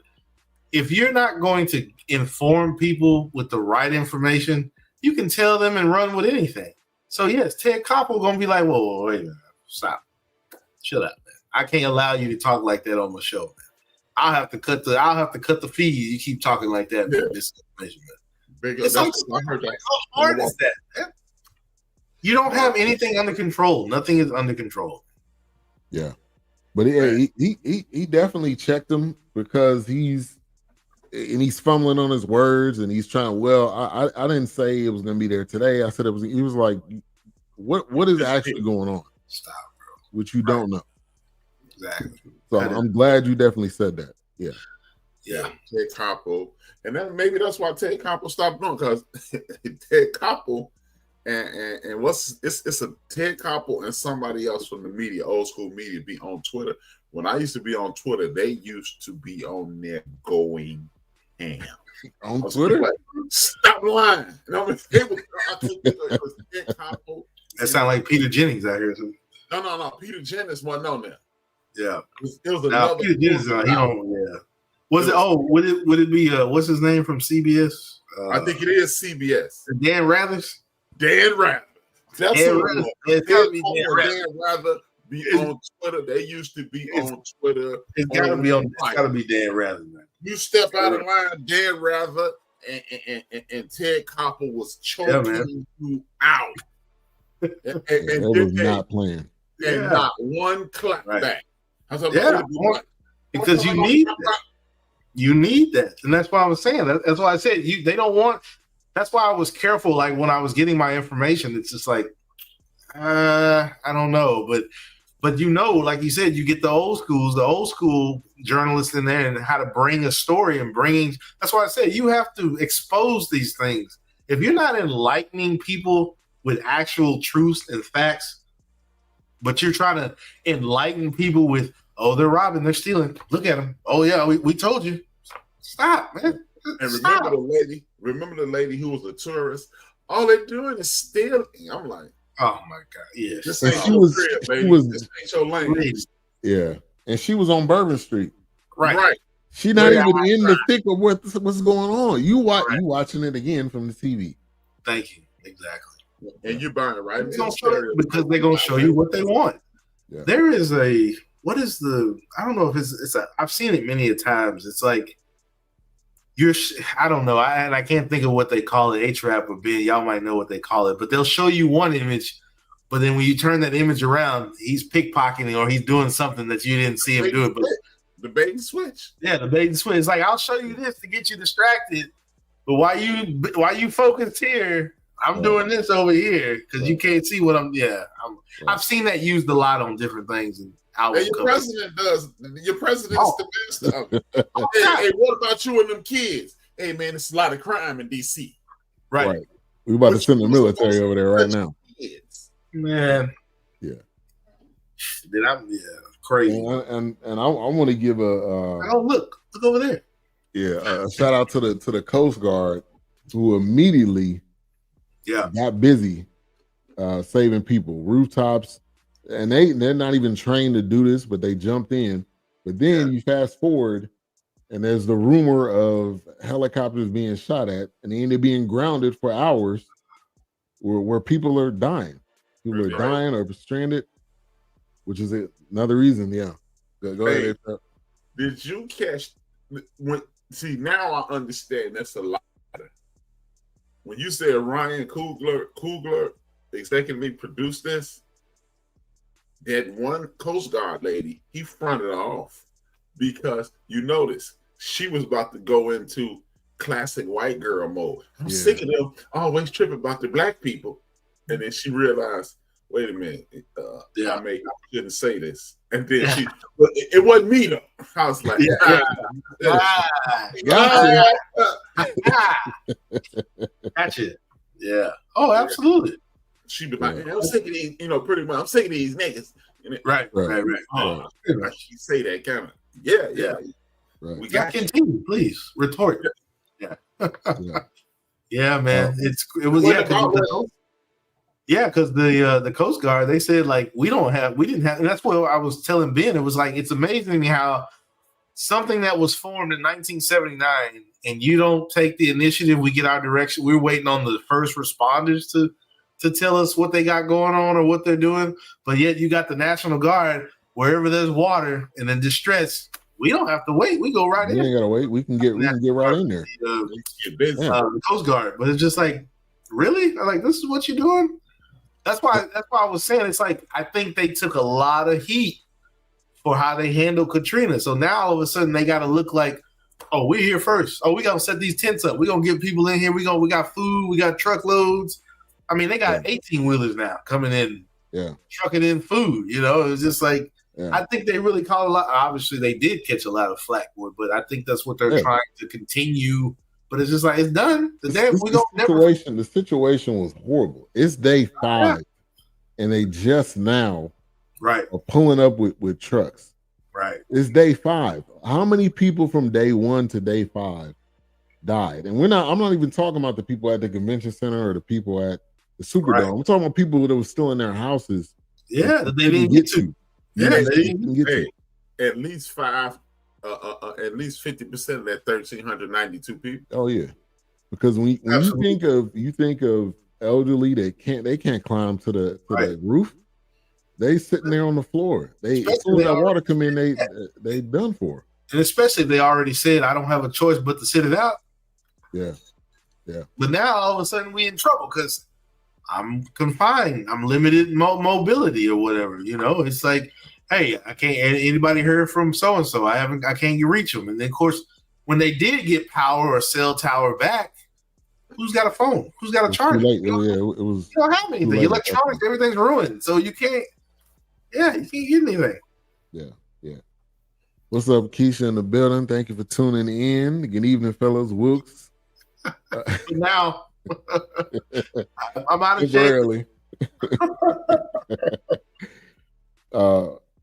S1: if you're not going to inform people with the right information, you can tell them and run with anything. So yes, Ted Koppel gonna be like, "Whoa, wait a minute, stop, chill out, man. I can't allow you to talk like that on my show, man. I'll have to cut the feed. You keep talking like that with this information, man." How hard is that, man? You don't have anything under control. Nothing is under control.
S2: Yeah, but he definitely checked him, because he's fumbling on his words and he's trying. Well, I didn't say it was going to be there today. I said it was. He was like, what is actually going on?
S1: Stop, bro.
S2: Which you don't know.
S1: Exactly.
S2: So I'm glad you definitely said that. Yeah.
S3: Yeah, Ted Koppel, and then maybe that's why Ted Koppel stopped doing, because Ted Koppel and it's a Ted Koppel and somebody else from the media, old school media, be on Twitter. When I used to be on Twitter, they used to be on there going ham.
S2: On Twitter?
S3: Like, stop lying. It was Ted Koppel.
S1: That sound like Peter Jennings out here. So.
S3: No. Peter Jennings wasn't on there.
S1: Yeah,
S3: it was another.
S1: Peter Jennings, he don't. Yeah. Was it? Oh, would it be? What's his name from CBS?
S3: I think it is CBS.
S1: Dan Rathers.
S3: Dan Rather. That's
S1: Dan Rather. It's gotta be Dan
S3: Rather. Be on Twitter. They used to be on Twitter.
S1: It's gotta be on. It's gotta be Dan Rather, man.
S3: You step out of line, Dan Rather, and Ted Koppel was choking you out.
S2: It was not playing.
S3: And not one clap back. I was
S1: because you need that. You need that. And that's why I was saying. That's why I said they don't want. That's why I was careful. Like when I was getting my information, it's just like, I don't know. But like you said, you get the old school journalists in there and how to bring a story and that's why I said you have to expose these things. If you're not enlightening people with actual truths and facts, but you're trying to enlighten people with, oh, they're robbing, they're stealing. Look at them. Oh yeah, we told you. Stop, man.
S3: And remember the lady who was a tourist. All they're doing is stealing. I'm like,
S1: oh my God, yes.
S3: This ain't your crib, baby. This ain't your lane.
S2: Yeah, and she was on Bourbon Street.
S3: Right.
S2: She not even in the thick of what's going on. You watching it again from the TV.
S1: Thank you. Exactly.
S3: And you're buying right
S1: because they're gonna show you what they want. Yeah. There is I don't know if it's I've seen it many a times. It's like I don't know. I can't think of what they call it. HRAP or Ben, y'all might know what they call it, but they'll show you one image, but then when you turn that image around, he's pickpocketing or he's doing something that you didn't see him do it. But
S3: the bait and switch.
S1: Yeah, the bait and switch. It's like, I'll show you this to get you distracted, but why you focused here, I'm doing this over here because you can't see what I'm. Yeah, I've seen that used a lot on different things and albums.
S3: Your president does. Your president's the best of it. Hey, what about you and them kids? Hey, man, it's a lot of crime in D.C.
S1: Right.
S2: We about to send the military over there right now.
S1: Kids. Man.
S2: Yeah.
S1: Crazy.
S2: And I want to give
S1: look over there.
S2: Yeah, a shout out to the Coast Guard who immediately got busy saving people, rooftops, and they're not even trained to do this, but they jumped in. But then you fast forward, and there's the rumor of helicopters being shot at, and they ended up being grounded for hours, where people are dying. People are dying or stranded, which is another reason. Yeah, go ahead.
S3: Did you catch? See, now I understand. That's a lot. When you said Ryan Coogler executively produced this, that one Coast Guard lady, he fronted her off because you notice she was about to go into classic white girl mode. I'm sick of them always tripping about the black people. And then she realized, wait a minute, I shouldn't say this. And then but it wasn't me though. I was like,
S1: gotcha. Yeah. Oh, absolutely.
S3: She be like, I'm sick of these, pretty much. I'm sick of these niggas.
S1: Right.
S3: Oh, she say that kind of. Yeah.
S2: Right.
S1: We got to continue, please. Retort. Yeah. Yeah, man. It was because the Coast Guard, they said like we didn't have, and that's what I was telling Ben. It was like, it's amazing how something that was formed in 1979 and you don't take the initiative, we get our direction. We're waiting on the first responders to tell us what they got going on or what they're doing. But yet you got the National Guard, wherever there's water and in distress, we don't have to wait. We go right in.
S2: We ain't gotta wait. We can get right in there.
S1: The Coast Guard. But it's just like, really? Like, this is what you're doing? That's why I was saying, it's like, I think they took a lot of heat for how they handled Katrina. So now all of a sudden they got to look like, oh, we're here first. Oh, we got to set these tents up. We're going to get people in here. We got food. We got truckloads. I mean, they got 18-wheelers now coming in, trucking in food. It's just like, I think they really caught a lot. Obviously, they did catch a lot of flack for it, but I think that's what they're trying to continue. But it's just like, it's done.
S2: The situation was horrible. It's day 5, and they just now are pulling up with trucks.
S1: Right.
S2: It's day 5. How many people from day 1 to day 5 died? And I'm not even talking about the people at the convention center or the people at the Superdome. I'm talking about people that were still in their houses.
S1: Yeah, that they didn't get to.
S3: Yeah, they didn't get to. At least 5. At least 50% of that 1,392 people.
S2: Oh yeah, because when you think of elderly that can't climb to the roof, they sitting there on the floor. As soon as that water come in, they done for.
S1: And especially if they already said, I don't have a choice but to sit it out.
S2: Yeah. Yeah.
S1: But now all of a sudden we in trouble because I'm confined. I'm limited mobility or whatever. You know, it's like, hey, I can't. Anybody heard from so and so? I can't reach them. And then of course, when they did get power or cell tower back, who's got a phone? Who's got a charger?
S2: Too late. It was.
S1: You don't have anything. Electronics, everything's ruined. So you can't. Yeah, you can't get anything.
S2: Yeah. What's up, Keisha in the building? Thank you for tuning in. Good evening, fellas. Wilkes.
S1: Now I'm out of
S2: temporarily.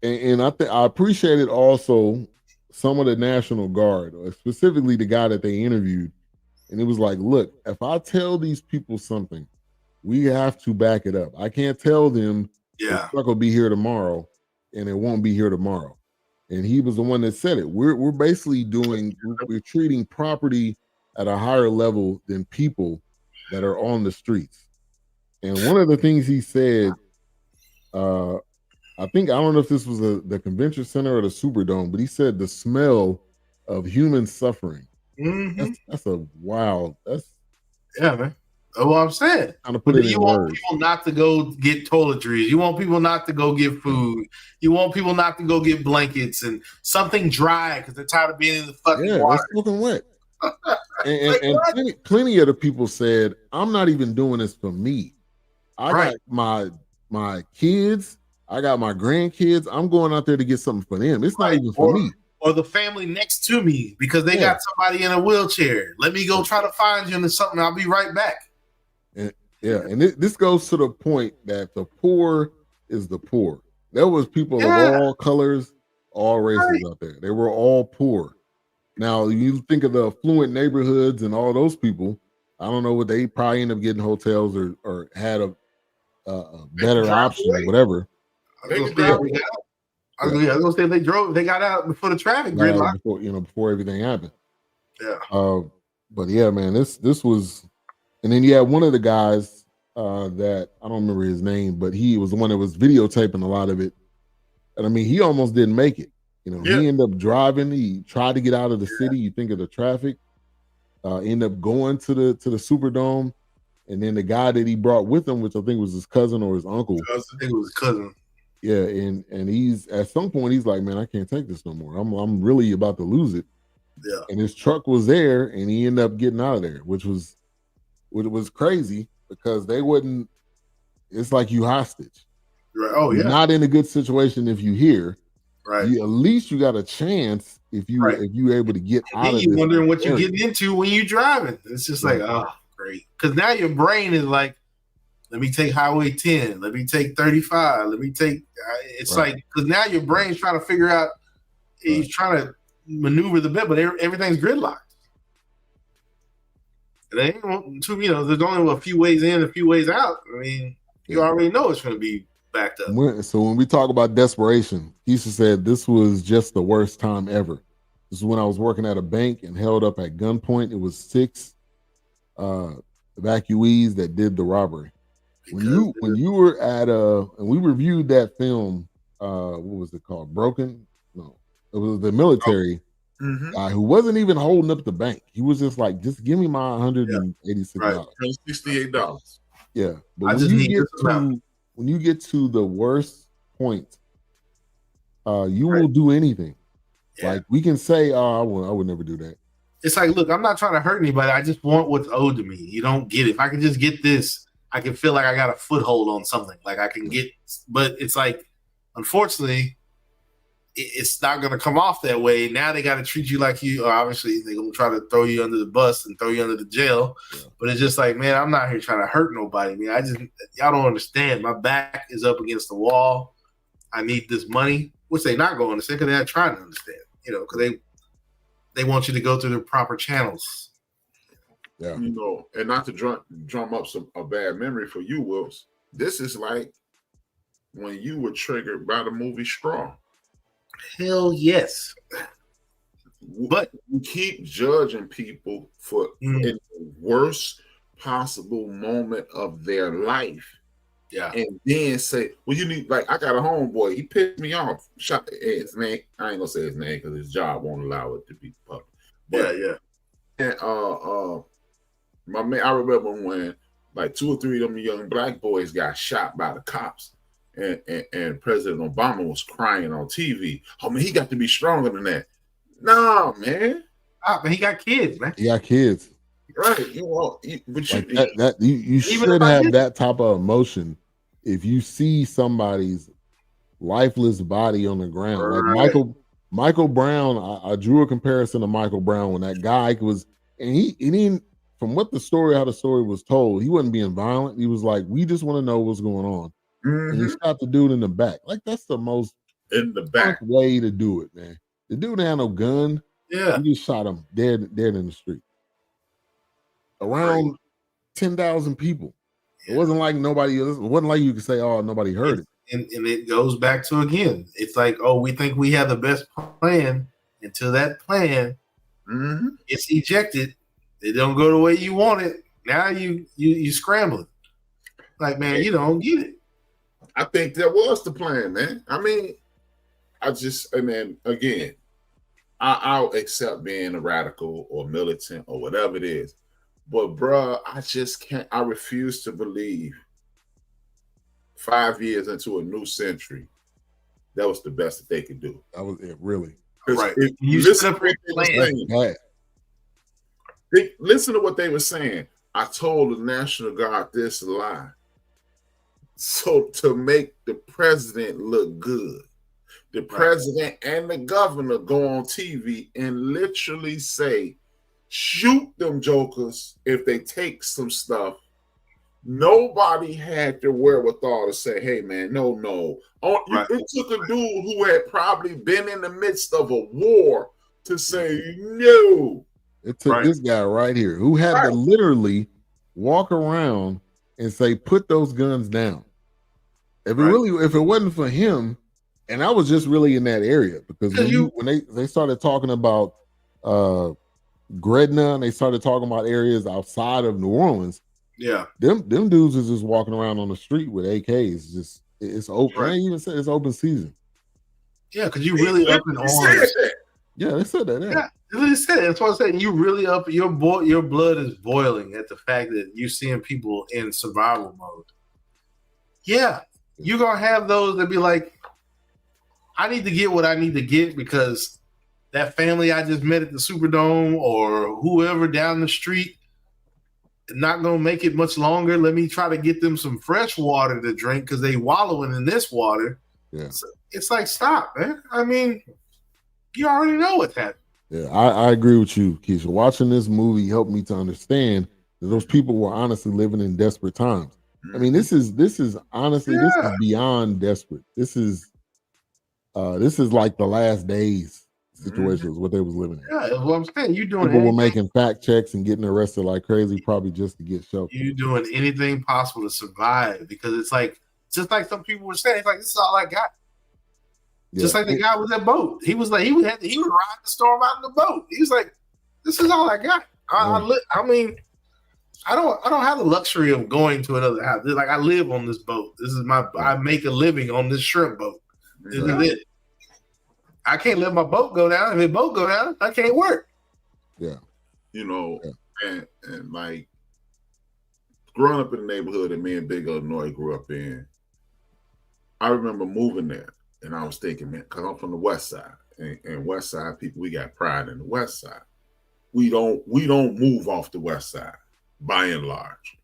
S2: And I appreciated also some of the National Guard, specifically the guy that they interviewed. And it was like, look, if I tell these people something, we have to back it up. I can't tell them the truck will be here tomorrow and it won't be here tomorrow. And he was the one that said it. We're basically we're treating property at a higher level than people that are on the streets. And one of the things he said, I don't know if this was the convention center or the Superdome, but he said the smell of human suffering.
S1: Mm-hmm.
S2: That's a wow.
S1: Man. That's what I'm saying. You want people not to go get toiletries. You want people not to go get food. You want people not to go get blankets and something dry because they're tired of being in the fucking water.
S2: It's looking wet. and plenty of the people said, I'm not even doing this for me. I got my kids. I got my grandkids. I'm going out there to get something for them. It's not even for me.
S1: Or the family next to me because they got somebody in a wheelchair. Let me go try to find you into something. I'll be right back.
S2: And this goes to the point that the poor is the poor. There was people of all colors, all races out there. They were all poor. Now, you think of the affluent neighborhoods and all those people, I don't know what they probably end up getting hotels or had a better option or whatever.
S1: I was gonna say they got out before the traffic gridlock.
S2: Before everything happened.
S1: Yeah.
S2: But yeah, man, this was. And then you had one of the guys that I don't remember his name, but he was the one that was videotaping a lot of it. And I mean, he almost didn't make it. He ended up driving. He tried to get out of the city. You think of the traffic. Ended up going to the Superdome, and then the guy that he brought with him, which I think was his cousin or his uncle.
S1: I think it was his cousin.
S2: Yeah, and he's at some point he's like, man, I can't take this no more. I'm really about to lose it.
S1: Yeah.
S2: And his truck was there, and he ended up getting out of there, which was crazy because they wouldn't. It's like you hostage.
S1: Right. Oh yeah.
S2: You're not in a good situation if you hear.
S1: Right.
S2: At least you got a chance if you able to get out of it.
S1: You're wondering what you're getting into when you're driving. It's just like, oh, great. Because now your brain is like, let me take Highway 10. Let me take 35. Let me take. It's like because now your brain's trying to figure out. He's trying to maneuver the bit, but everything's gridlocked. There's only a few ways in, a few ways out. I mean, you already know it's going to be backed up.
S2: So when we talk about desperation, Keisha said this was just the worst time ever. This is when I was working at a bank and held up at gunpoint. It was 6 evacuees that did the robbery. When you were at and we reviewed that film, what was it called? Broken? No, it was the military guy who wasn't even holding up the bank. He was just like, just give me my $186.
S3: $68.
S2: Yeah, but when you get to the worst point, you will do anything. Yeah. Like we can say, I would never do that.
S1: It's like, look, I'm not trying to hurt anybody. I just want what's owed to me. You don't get it. If I can just get this, I can feel like I got a foothold on something. Like I can get, but it's like, unfortunately, it's not going to come off that way. Now they got to treat you like you. Obviously, they're going to try to throw you under the bus and throw you under the jail. Yeah. But it's just like, man, I'm not here trying to hurt nobody. Man, y'all don't understand. My back is up against the wall. I need this money, which they're not going to understand because they're not trying to understand. Because they want you to go through the proper channels.
S2: Yeah.
S3: And not to drum up a bad memory for you, Wills. This is like when you were triggered by the movie Straw.
S1: Hell yes.
S3: But you keep judging people for in the worst possible moment of their life.
S1: Yeah.
S3: And then say, well, you need, like, I got a homeboy. He pissed me off. Shot his name. I ain't gonna say his name because his job won't allow it to be public. But,
S1: yeah.
S3: And My man, I remember when like 2 or 3 of them young black boys got shot by the cops, and President Obama was crying on TV. Oh man, he got to be stronger than that. Nah, man.
S1: But he got kids, man.
S2: He got kids.
S3: Right. But
S2: like you should have that type of emotion if you see somebody's lifeless body on the ground.
S3: Right.
S2: Like Michael Brown, I drew a comparison to Michael Brown when that guy was, and he didn't, from how the story was told, he wasn't being violent. He was like, we just want to know what's going on. And he shot the dude in the back. Like, that's the most
S3: in the back
S2: way to do it, man. The dude had no gun.
S1: Yeah.
S2: He just shot him dead in the street. Around 10,000 people. It wasn't like nobody else. It wasn't like you could say, oh, nobody heard it.
S1: And it goes back to, again, it's like, oh, we think we have the best plan until that plan gets ejected. It don't go the way you want it. Now you scrambling. Like, man, you don't get it.
S3: I think that was the plan, man. I mean, again, I'll accept being a radical or militant or whatever it is. But, bruh, I just can't. I refuse to believe 5 years into a new century, that was the best that they could do.
S2: That was it, really.
S1: Right.
S3: Listen to what they were saying. I told the National Guard this lie. So to make the president look good, the president and the governor go on TV and literally say, shoot them jokers if they take some stuff. Nobody had the wherewithal to say, hey, man, no. It took a dude who had probably been in the midst of a war to say no.
S2: It took this guy right here who had to literally walk around and say, put those guns down. If it wasn't for him, and I was just really in that area, because when they started talking about Gretna, and they started talking about areas outside of New Orleans, them dudes is just walking around on the street with AKs. It's open. I ain't even said it's open season.
S1: Yeah, because you really up in arms.
S2: Yeah, they said that. Yeah,
S1: they said it. That's what I'm saying. You really up. Your blood is boiling at the fact that you're seeing people in survival mode. Yeah, you're gonna have those that be like, I need to get what I need to get because that family I just met at the Superdome or whoever down the street not gonna make it much longer. Let me try to get them some fresh water to drink because they wallowing in this water.
S2: Yeah,
S1: so it's like, stop, man. I mean, you already know what's happening.
S2: Yeah, I agree with you, Keisha. Watching this movie helped me to understand that those people were honestly living in desperate times. I mean, this is honestly, this is beyond desperate. This is like the last days situations what they was living in.
S1: Yeah, that's what I'm saying. You doing
S2: people were making fact checks and getting arrested like crazy, probably just to get shelter.
S1: You doing anything possible to survive because it's like just like some people were saying, it's like this is all I got. Yeah. Just like the guy with that boat, he was like he would ride the storm out in the boat. He was like, "This is all I got." I mean, I don't have the luxury of going to another house. Like I live on this boat. This is I make a living on this shrimp boat. This is it. I can't let my boat go down. If the boat go down, I can't work.
S2: Yeah.
S3: And like growing up in the neighborhood that me and Big Illinois grew up in, I remember moving there and I was thinking, man, because I'm from the West Side. And West Side people, we got pride in the West Side. We don't move off the West Side, by and large.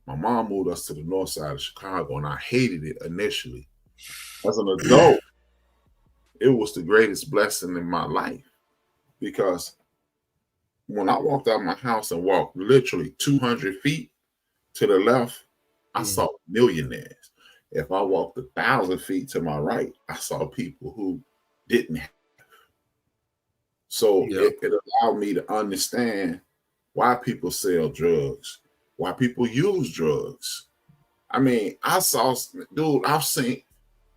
S3: My mom moved us to the North Side of Chicago, and I hated it initially. As an adult, it was the greatest blessing in my life because when I walked out of my house and walked literally 200 feet to the left, I saw millionaires. If I walked 1,000 feet to my right, I saw people who didn't have. So it allowed me to understand why people sell drugs, why people use drugs. I mean, I've seen,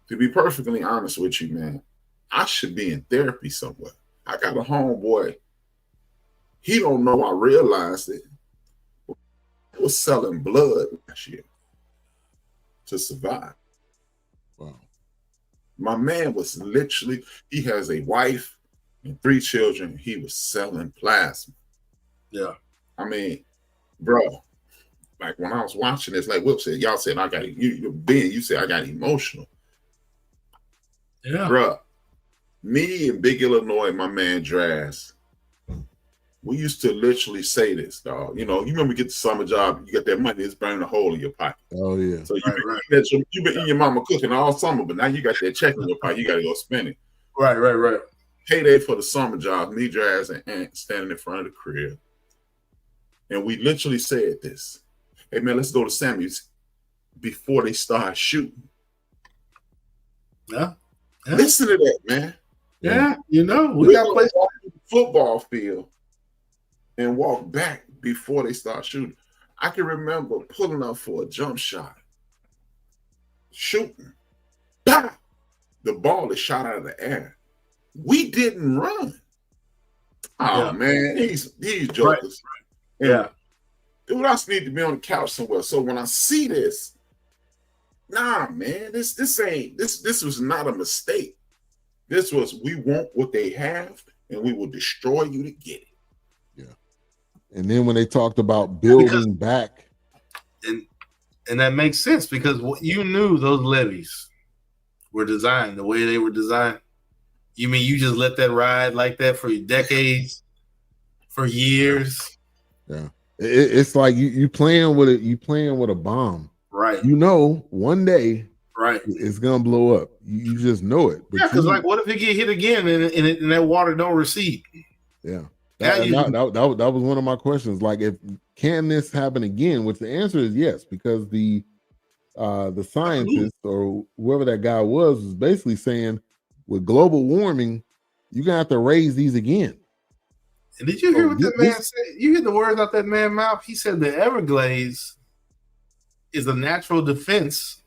S3: to be perfectly honest with you, man, I should be in therapy somewhere. I got a homeboy. He don't know I realized it. I was selling blood last year to survive.
S2: Wow.
S3: My man was literally, he has a wife and 3 children. He was selling plasma.
S1: Yeah.
S3: I mean, bro. Like when I was watching this, like Will said, y'all said I got you said I got emotional.
S1: Yeah,
S3: bro. Me and Big Illinois, my man Draz, we used to literally say this, dog. You know, you remember you get the summer job, you get that money, it's burning a hole in your pocket.
S2: Oh yeah.
S3: So you've been eating your mama cooking all summer, but now you got that check in your pocket, you got to go spend it.
S1: Right.
S3: Payday for the summer job, me, Draz, and Ant standing in front of the crib. And we literally said this. Hey, man, let's go to Sammy's before they start shooting.
S1: Yeah.
S3: Listen to that, man.
S1: Yeah, you know, we got to play
S3: the football field and walk back before they start shooting. I can remember pulling up for a jump shot, shooting. Bah! The ball is shot out of the air. We didn't run. Oh man, these jokers.
S1: Right. Yeah.
S3: Dude, I need to be on the couch somewhere. So when I see this, nah, man, this was not a mistake. This was, we want what they have, and we will destroy you to get it.
S2: Yeah. And then when they talked about building back,
S1: and that makes sense because you knew those levees were designed the way they were designed. You mean you just let that ride like that for decades, for years?
S2: Yeah. It's like you playing with it. You playing with a bomb,
S1: right?
S2: You know, one day,
S1: right,
S2: it's gonna blow up. You just know it.
S1: But because like, what if you get hit again and that water don't recede?
S2: Yeah, that was one of my questions. Like, can this happen again? Which the answer is yes, because the scientist or whoever that guy was basically saying, with global warming, you're gonna have to raise these again.
S1: And did you hear what that man said? You hear the words out that man's mouth? He said the Everglades is a natural defense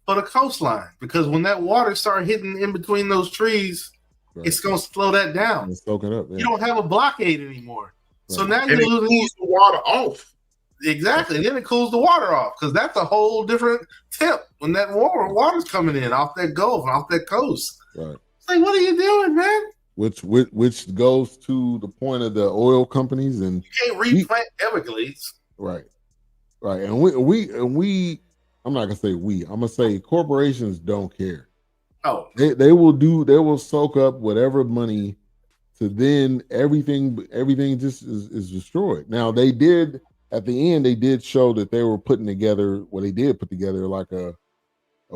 S1: for the coastline, because when that water starts hitting in between those trees, it's going to slow that down.
S2: Soak it up. Yeah.
S1: You don't have a blockade anymore. Right. So now you're losing
S3: the water off.
S1: Exactly. And then it cools the water off, because that's a whole different tip when that water's coming in off that Gulf, off that coast.
S2: Right.
S1: It's like, what are you doing, man?
S2: Which goes to the point of the oil companies, and
S1: you can't replant Everglades.
S2: Right. And we I'm not gonna say we, I'm gonna say corporations don't care.
S1: Oh,
S2: they will soak up whatever money, to then everything just is destroyed. Now they did at the end, they did show that they were put together like a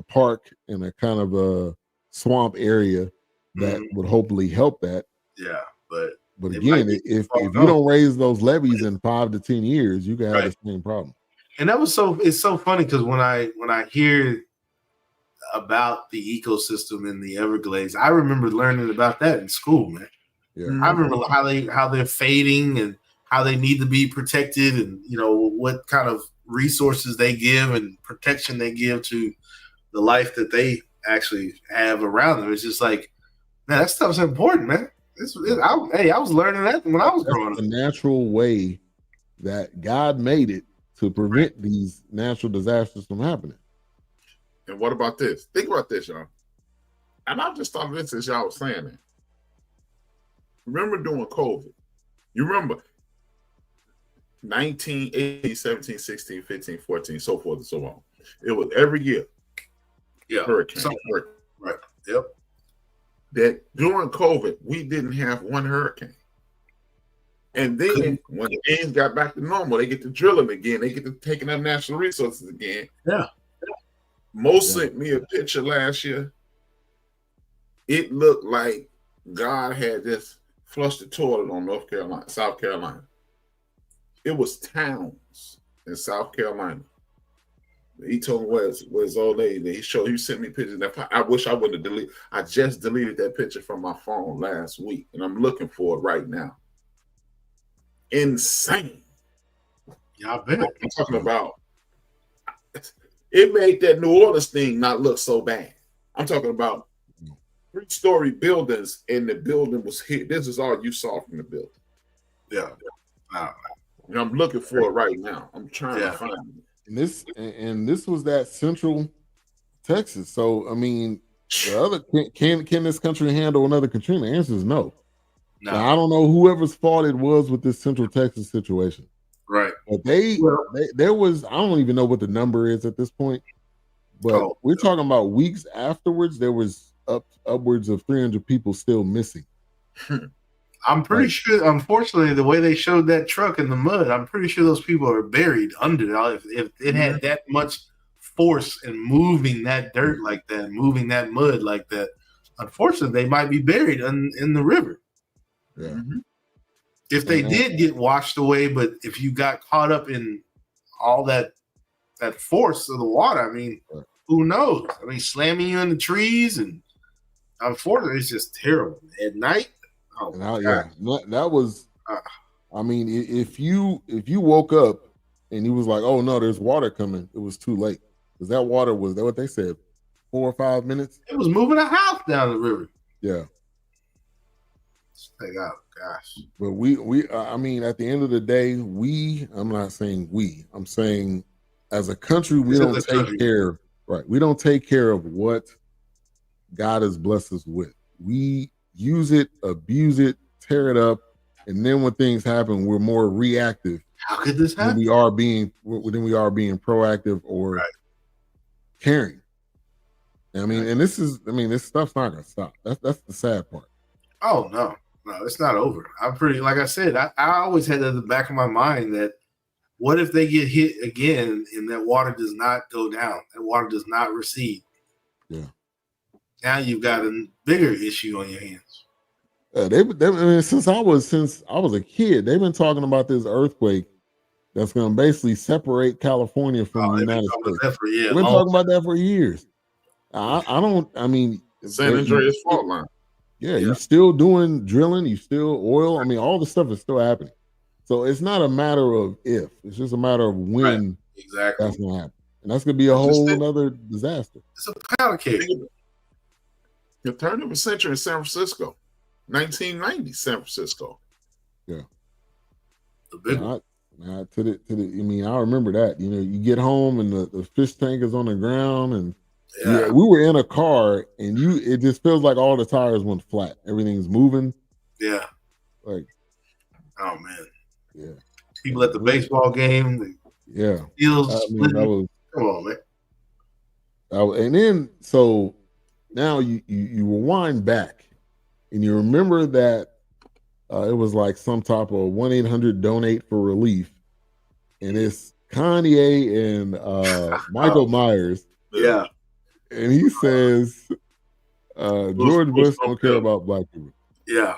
S2: park in a kind of a swamp area that would hopefully help that.
S1: Yeah, but
S2: again, if you don't raise those levees in 5 to 10 years, you can have the same problem.
S1: And it's so funny, because when I hear about the ecosystem in the Everglades, I remember learning about that in school, man. Yeah. I remember how they're fading and how they need to be protected, and what kind of resources they give and protection they give to the life that they actually have around them. It's just like, man, that stuff's important, man. I was learning that when I was growing up.
S2: The natural way that God made it to prevent these natural disasters from happening.
S3: And what about this? Think about this, y'all. And I just thought of this as y'all was saying that. Remember during COVID? You remember 19, 18, 17, 16, 15, 14, so forth and so on. It was every year.
S1: Yeah.
S3: Hurricane.
S1: Right. Yep.
S3: That during COVID, we didn't have one hurricane. And then when the games got back to normal, they get to drilling again. They get to taking up natural resources again.
S1: Yeah.
S3: Mo sent me a picture last year. It looked like God had just flushed the toilet on South Carolina. It was towns in South Carolina. He told me where his old lady. He sent me pictures. I wish I wouldn't have deleted. I just deleted that picture from my phone last week, and I'm looking for it right now. Insane.
S1: Yeah, I bet.
S3: I'm talking about. It made that New Orleans thing not look so bad. I'm talking about 3-story buildings, and the building was hit. This is all you saw from the building.
S1: Yeah.
S3: And I'm looking for it right now. I'm trying to find it.
S2: And this was that Central Texas. So I mean, the other can this country handle another Katrina? The answer is no. Now, I don't know whoever's fault it was with this Central Texas situation.
S1: Right.
S2: But there was, I don't even know what the number is at this point, but we're talking about weeks afterwards. There was upwards of 300 people still missing.
S1: I'm pretty sure, unfortunately, the way they showed that truck in the mud, I'm pretty sure those people are buried under it. If it had that much force in moving that dirt like that, moving that mud like that, unfortunately, they might be buried in the river.
S2: Yeah. Mm-hmm.
S1: If they did get washed away, but if you got caught up in all that force of the water, I mean, who knows? I mean, slamming you in the trees, and unfortunately, it's just terrible at night.
S2: That was. I mean, if you woke up and you was like, "Oh no, there's water coming," it was too late because that water was what they said, 4 or 5 minutes.
S1: It was moving a house down the river.
S2: Yeah.
S1: Oh gosh.
S2: But we I mean, at the end of the day, I'm not saying I'm saying as a country, we don't take care. Right. We don't take care of what God has blessed us with. We use it, abuse it, tear it up, and then when things happen, we're more reactive.
S1: How could this happen?
S2: Than we are being proactive or caring. I mean, and this stuff's not gonna stop. That's the sad part.
S1: Oh no, it's not over. I'm pretty, like I said, I always had at the back of my mind that what if they get hit again and that water does not go down, that water does not recede?
S2: Yeah.
S1: Now you've got a bigger issue on your hands.
S2: I mean, since I was a kid, they've been talking about this earthquake that's going to basically separate California from the United States. We've been talking about that for years. I mean,
S3: San Andreas fault line.
S2: Yeah, you're still doing drilling, you still oil. I mean, all the stuff is still happening. So it's not a matter of if, it's just a matter of when that's going to happen. And that's going to be a whole other disaster.
S1: It's a powder keg.
S3: The turn of the century in San Francisco, 1990 San Francisco.
S2: Yeah.
S1: The big one.
S2: I mean, I remember that. You know, you get home and the fish tank is on the ground, and we were in a car, and it just feels like all the tires went flat. Everything's moving.
S1: Yeah.
S2: Like,
S1: oh man.
S2: Yeah.
S1: People at the baseball game.
S2: That
S1: was, come on, man.
S2: And then so now you rewind back, and you remember that it was like some type of 1-800 donate for relief, and it's Kanye and Michael Myers.
S1: Yeah.
S2: And he says George Bush don't care about black people.
S1: Yeah.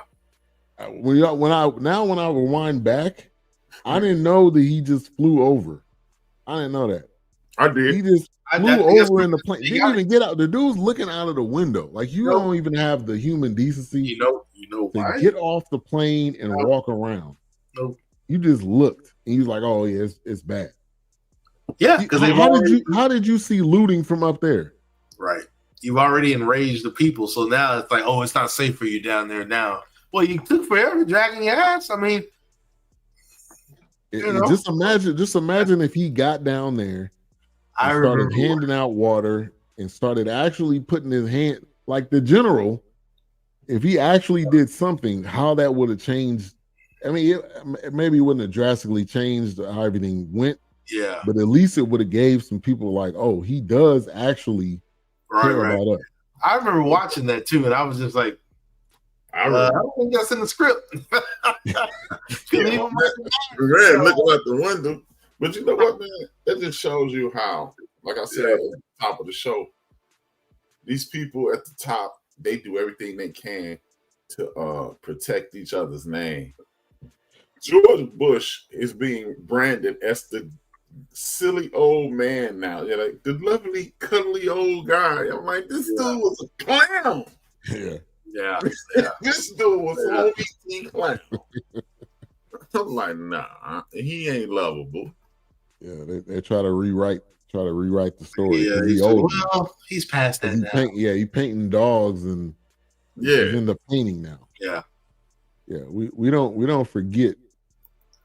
S2: When I rewind back, I didn't know that he just flew over. I didn't know that.
S3: I did.
S2: He just flew over in the plane. Didn't even get out. The dude's looking out of the window. Like, you don't even have the human decency.
S1: You know
S2: to
S1: why?
S2: get off the plane and walk around.
S1: Nope.
S2: You just looked and you was like, "Oh yeah, it's bad."
S1: Yeah, because
S2: how did you see looting from up there?
S1: Right. You've already enraged the people, so now it's like, oh, it's not safe for you down there now. Well, you took forever dragging your ass. I mean,
S2: just imagine if he got down there and started handing out water and started actually putting his hand, like the general. If he actually did something, how that would have changed. I mean, maybe it wouldn't have drastically changed how everything went.
S1: Yeah.
S2: But at least it would have gave some people like, oh, he does actually care about us.
S1: I remember watching that too, and I was just like, I don't think that's in the script.
S3: Looking out the window. But you know what, man? That just shows you how, like I said at the top of the show, these people at the top, they do everything they can to protect each other's name. George Bush is being branded as the silly old man now. You're like the lovely, cuddly old guy. I'm like, this dude was a clown.
S1: Yeah.
S3: This dude was a clown. I'm like, nah, he ain't lovable.
S2: Yeah, they try to rewrite the story.
S1: Yeah, he's past that now.
S2: He painting dogs and he's in the painting now.
S1: Yeah.
S2: We don't forget.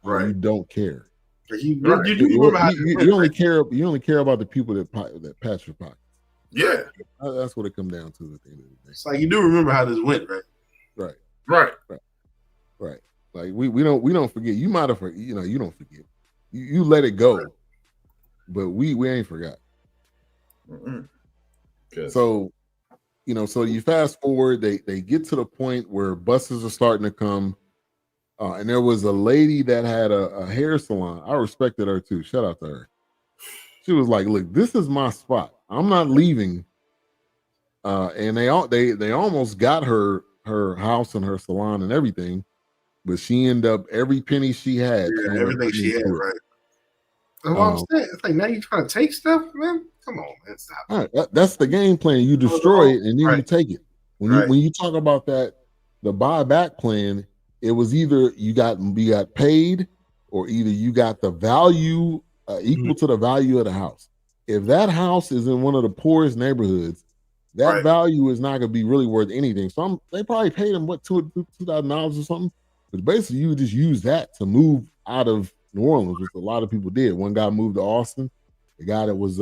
S1: Right.
S2: You don't care.
S1: You
S2: only care about the people that patch your pockets.
S3: Yeah,
S2: that's what it comes down to at the end of the day.
S1: It's like you do remember how this went, right?
S2: Right. Like we don't forget. You might have, you don't forget. You let it go, but we ain't forgot. So, so you fast forward, they get to the point where buses are starting to come. And there was a lady that had a hair salon. I respected her too. Shout out to her. She was like, look, this is my spot. I'm not leaving. And they almost got her house and her salon and everything, but she ended up every penny she had.
S1: Yeah, everything she had, right. That's what I'm saying. It's like, now you're trying to take stuff, man. Come on, man, stop.
S2: Right, that's the game plan. You destroy it and then you take it. When you talk about that, the buyback plan, it was either you got paid, or either you got the value equal to the value of the house. If that house is in one of the poorest neighborhoods, that value is not going to be really worth anything. So they probably paid him $2,000 or something. But basically, you would just use that to move out of New Orleans, which a lot of people did. One guy moved to Austin. The guy that was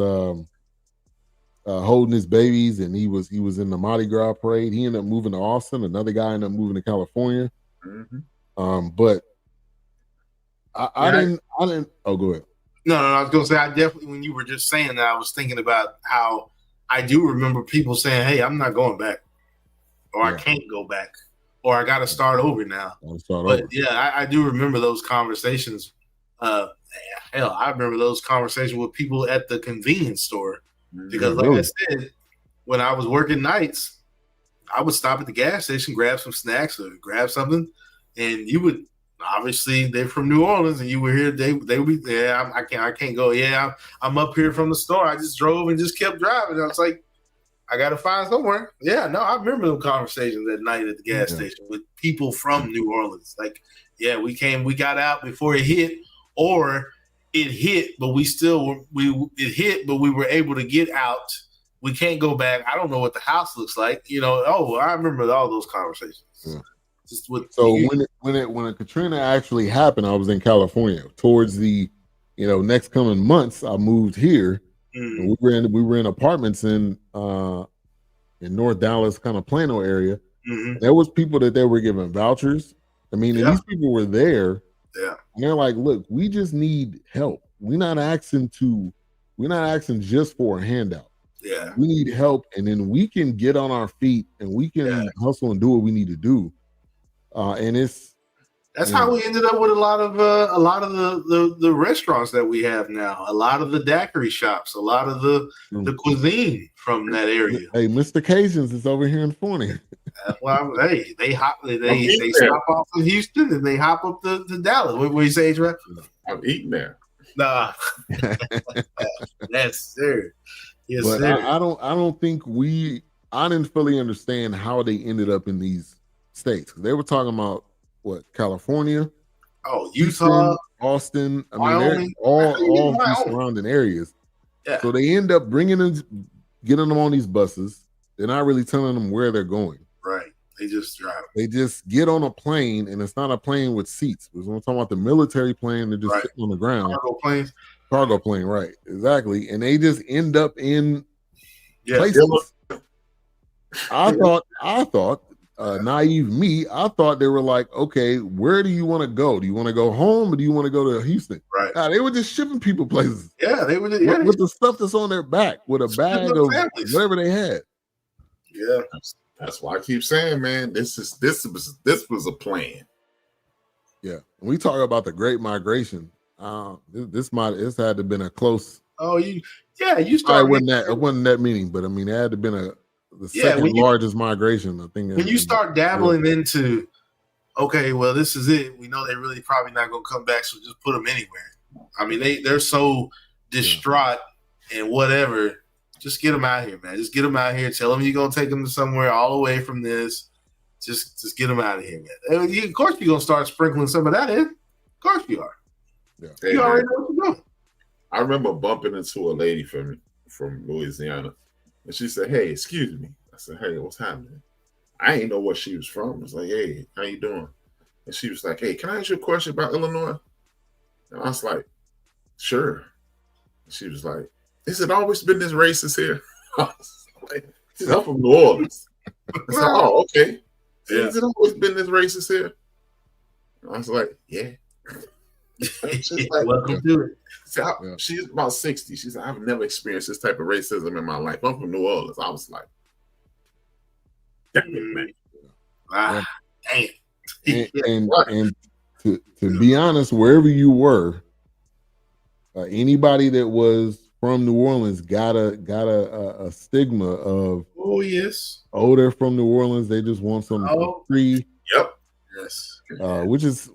S2: holding his babies, and he was in the Mardi Gras parade. He ended up moving to Austin. Another guy ended up moving to California. But I didn't. Oh, go ahead.
S1: No, I was gonna say, I definitely, when you were just saying that, I was thinking about how I do remember people saying, "Hey, I'm not going back," or "I can't go back," or "I got to start over now." I do remember those conversations. Hell, I remember those conversations with people at the convenience store, because, like I said, when I was working nights, I would stop at the gas station, grab some snacks or grab something, and you would. Obviously, they're from New Orleans, and you were here. They would be there. I can't go. Yeah, I'm up here from the store. I just drove and just kept driving. I was like, I got to find somewhere. Yeah, no, I remember those conversations at night at the gas station with people from New Orleans. Like, yeah, we got out before it hit, or it hit, but it hit, but we were able to get out. We can't go back. I don't know what the house looks like. I remember all those conversations. Yeah.
S2: When Katrina actually happened, I was in California. Towards the next coming months, I moved here. And we were in apartments in North Dallas, kind of Plano area. There was people that they were giving vouchers. I mean, and these people were there. Yeah, and they're like, "Look, we just need help. We're not asking just for a handout. Yeah, we need help, and then we can get on our feet and we can hustle and do what we need to do." And
S1: that's how we ended up with a lot of the restaurants that we have now, a lot of the daiquiri shops, a lot of the cuisine from that area.
S2: Hey, Mr. Cajuns is over here in Forney.
S1: Well, hey, they stop off in Houston and they hop up to Dallas. What do you say, Trey?
S3: I'm eating there.
S1: Nah, that's sir. Yes,
S2: but
S1: sir.
S2: I don't think I didn't fully understand how they ended up in these states. They were talking about California,
S1: Utah,
S2: Austin. I mean, they're all these surrounding areas. Yeah. So they end up getting them on these buses. They're not really telling them where they're going.
S1: Right. They just drive.
S2: They just get on a plane, and it's not a plane with seats. Because when we're talking about the military plane, they're just sitting on the ground. Cargo plane, right? Exactly. And they just end up in places. I thought. Naive me, I thought they were like, okay, where do you want to go? Do you want to go home, or do you want to go to Houston? Right. They were just shipping people places.
S1: Yeah, they were
S2: with the stuff that's on their back, with a bag of whatever they had.
S3: Yeah, that's why I keep saying, man, this was a plan.
S2: Yeah, when we talk about the Great Migration, this had to have been a close.
S1: You started.
S2: It wasn't that meaning, but I mean, it had to have been the second largest migration, I think.
S1: When you start dabbling into, okay, well, this is it. We know they're really probably not going to come back, so just put them anywhere. I mean, they're so distraught and whatever. Just get them out here, man. Just get them out here. Tell them you're going to take them to somewhere all away from this. Just get them out of here, man. And of course, you're going to start sprinkling some of that in. Of course you are. Yeah. Hey, you already know what you're doing.
S3: I remember bumping into a lady from Louisiana. And she said, "Hey, excuse me." I said, "Hey, what's happening?" I didn't know what she was from. I was like, "Hey, how you doing?" And she was like, "Hey, can I ask you a question about Illinois?" And I was like, "Sure." And she was like, "Has it always been this racist here?" I was like, "I'm from New Orleans." I said, "Oh, okay. Has it always been this racist here?" And I was like, "Yeah." She's like,
S1: welcome to it.
S3: She's about 60. She said, I've never experienced this type of racism in my life. I'm from New Orleans. I was like, damn it, man.
S1: Damn.
S2: And to be honest, wherever you were, anybody that was from New Orleans got a stigma of,
S1: oh yes,
S2: they're from New Orleans, they just want some free.
S3: Yep.
S1: Yes.
S2: Which is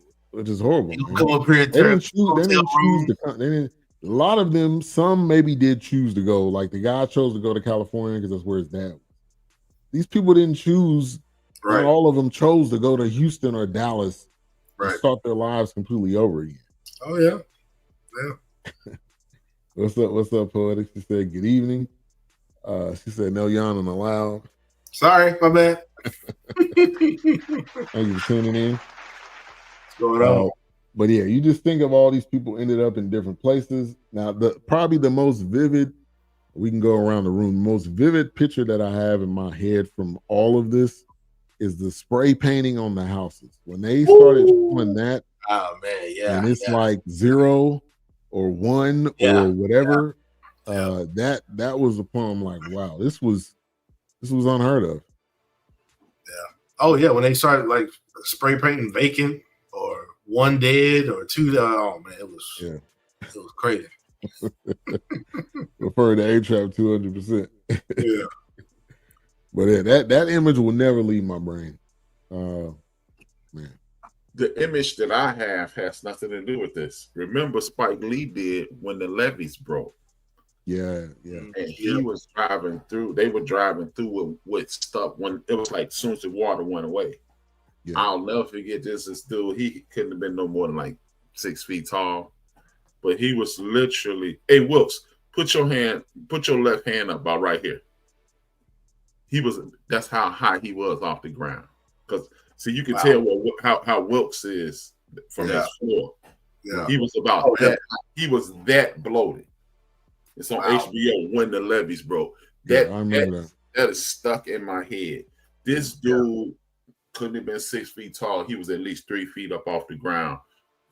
S2: horrible.
S1: Come up here and
S2: they didn't choose a lot of them, some maybe did choose to go. Like the guy chose to go to California because that's where his dad was. These people didn't choose. Right. Not all of them chose to go to Houston or Dallas and start their lives completely over again.
S1: Oh yeah.
S2: What's up, Poetic? She said, good evening. She said, no yawning allowed.
S1: Sorry, my bad.
S2: Thank you for tuning in.
S1: What's going on?
S2: But yeah, you just think of all these people ended up in different places. Now, probably the most vivid, we can go around the room, the most vivid picture that I have in my head from all of this is the spray painting on the houses. When they started doing that,
S1: oh man, yeah.
S2: And it's like 0 or 1 or whatever. That was the point. I'm like, wow, this was unheard of.
S1: Yeah. Oh yeah, when they started like spray painting vacant or 1 dead or 2, oh man, it was crazy.
S2: Refer to A-Trap 200%.
S1: Yeah.
S2: But yeah, that image will never leave my brain. Man.
S3: The image that I have has nothing to do with this. Remember Spike Lee did when the levees broke.
S2: Yeah.
S3: And he was driving through. They were driving through with stuff when it was like as soon as the water went away. Yeah. I'll never forget this. This dude, he couldn't have been no more than like 6 feet tall, but he was literally. Hey, Wilkes, put your left hand up about right here. That's how high he was off the ground. Because see, you can tell how Wilkes is from his floor. Yeah. He was about that. He was that bloated. It's on HBO when the levees broke. That is stuck in my head. This dude couldn't have been 6 feet tall. He was at least 3 feet up off the ground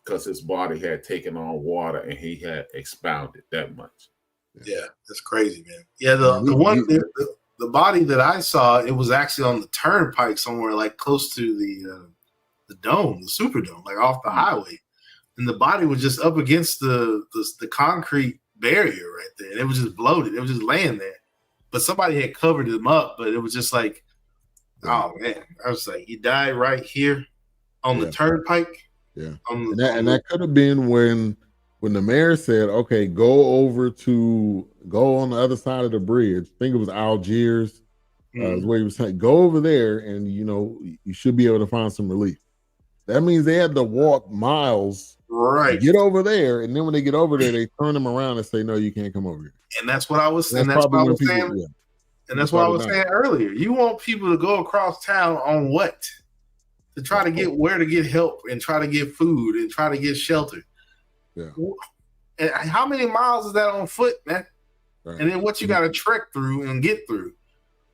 S3: because his body had taken on water and he had expounded that much.
S1: Yeah, that's crazy, man. Yeah, the body that I saw, it was actually on the turnpike somewhere, like close to the dome, the Superdome, like off the highway, and the body was just up against the concrete barrier right there, and it was just bloated. It was just laying there, but somebody had covered him up. But it was just like, oh man, I was like, he died right here on the turnpike.
S2: Yeah, and that could have been when the mayor said, okay, go on the other side of the bridge. I think it was Algiers, is where he was saying, go over there and, you should be able to find some relief. That means they had to walk miles to get over there. And then when they get over there, they turn them around and say, no, you can't come over here.
S1: And that's what I was saying. That's what I was saying. And that's what I was saying earlier. You want people to go across town on what? To try to get where to get help and try to get food and try to get shelter.
S2: Yeah.
S1: And how many miles is that on foot, man? Right. And then what you got to trek through and get through.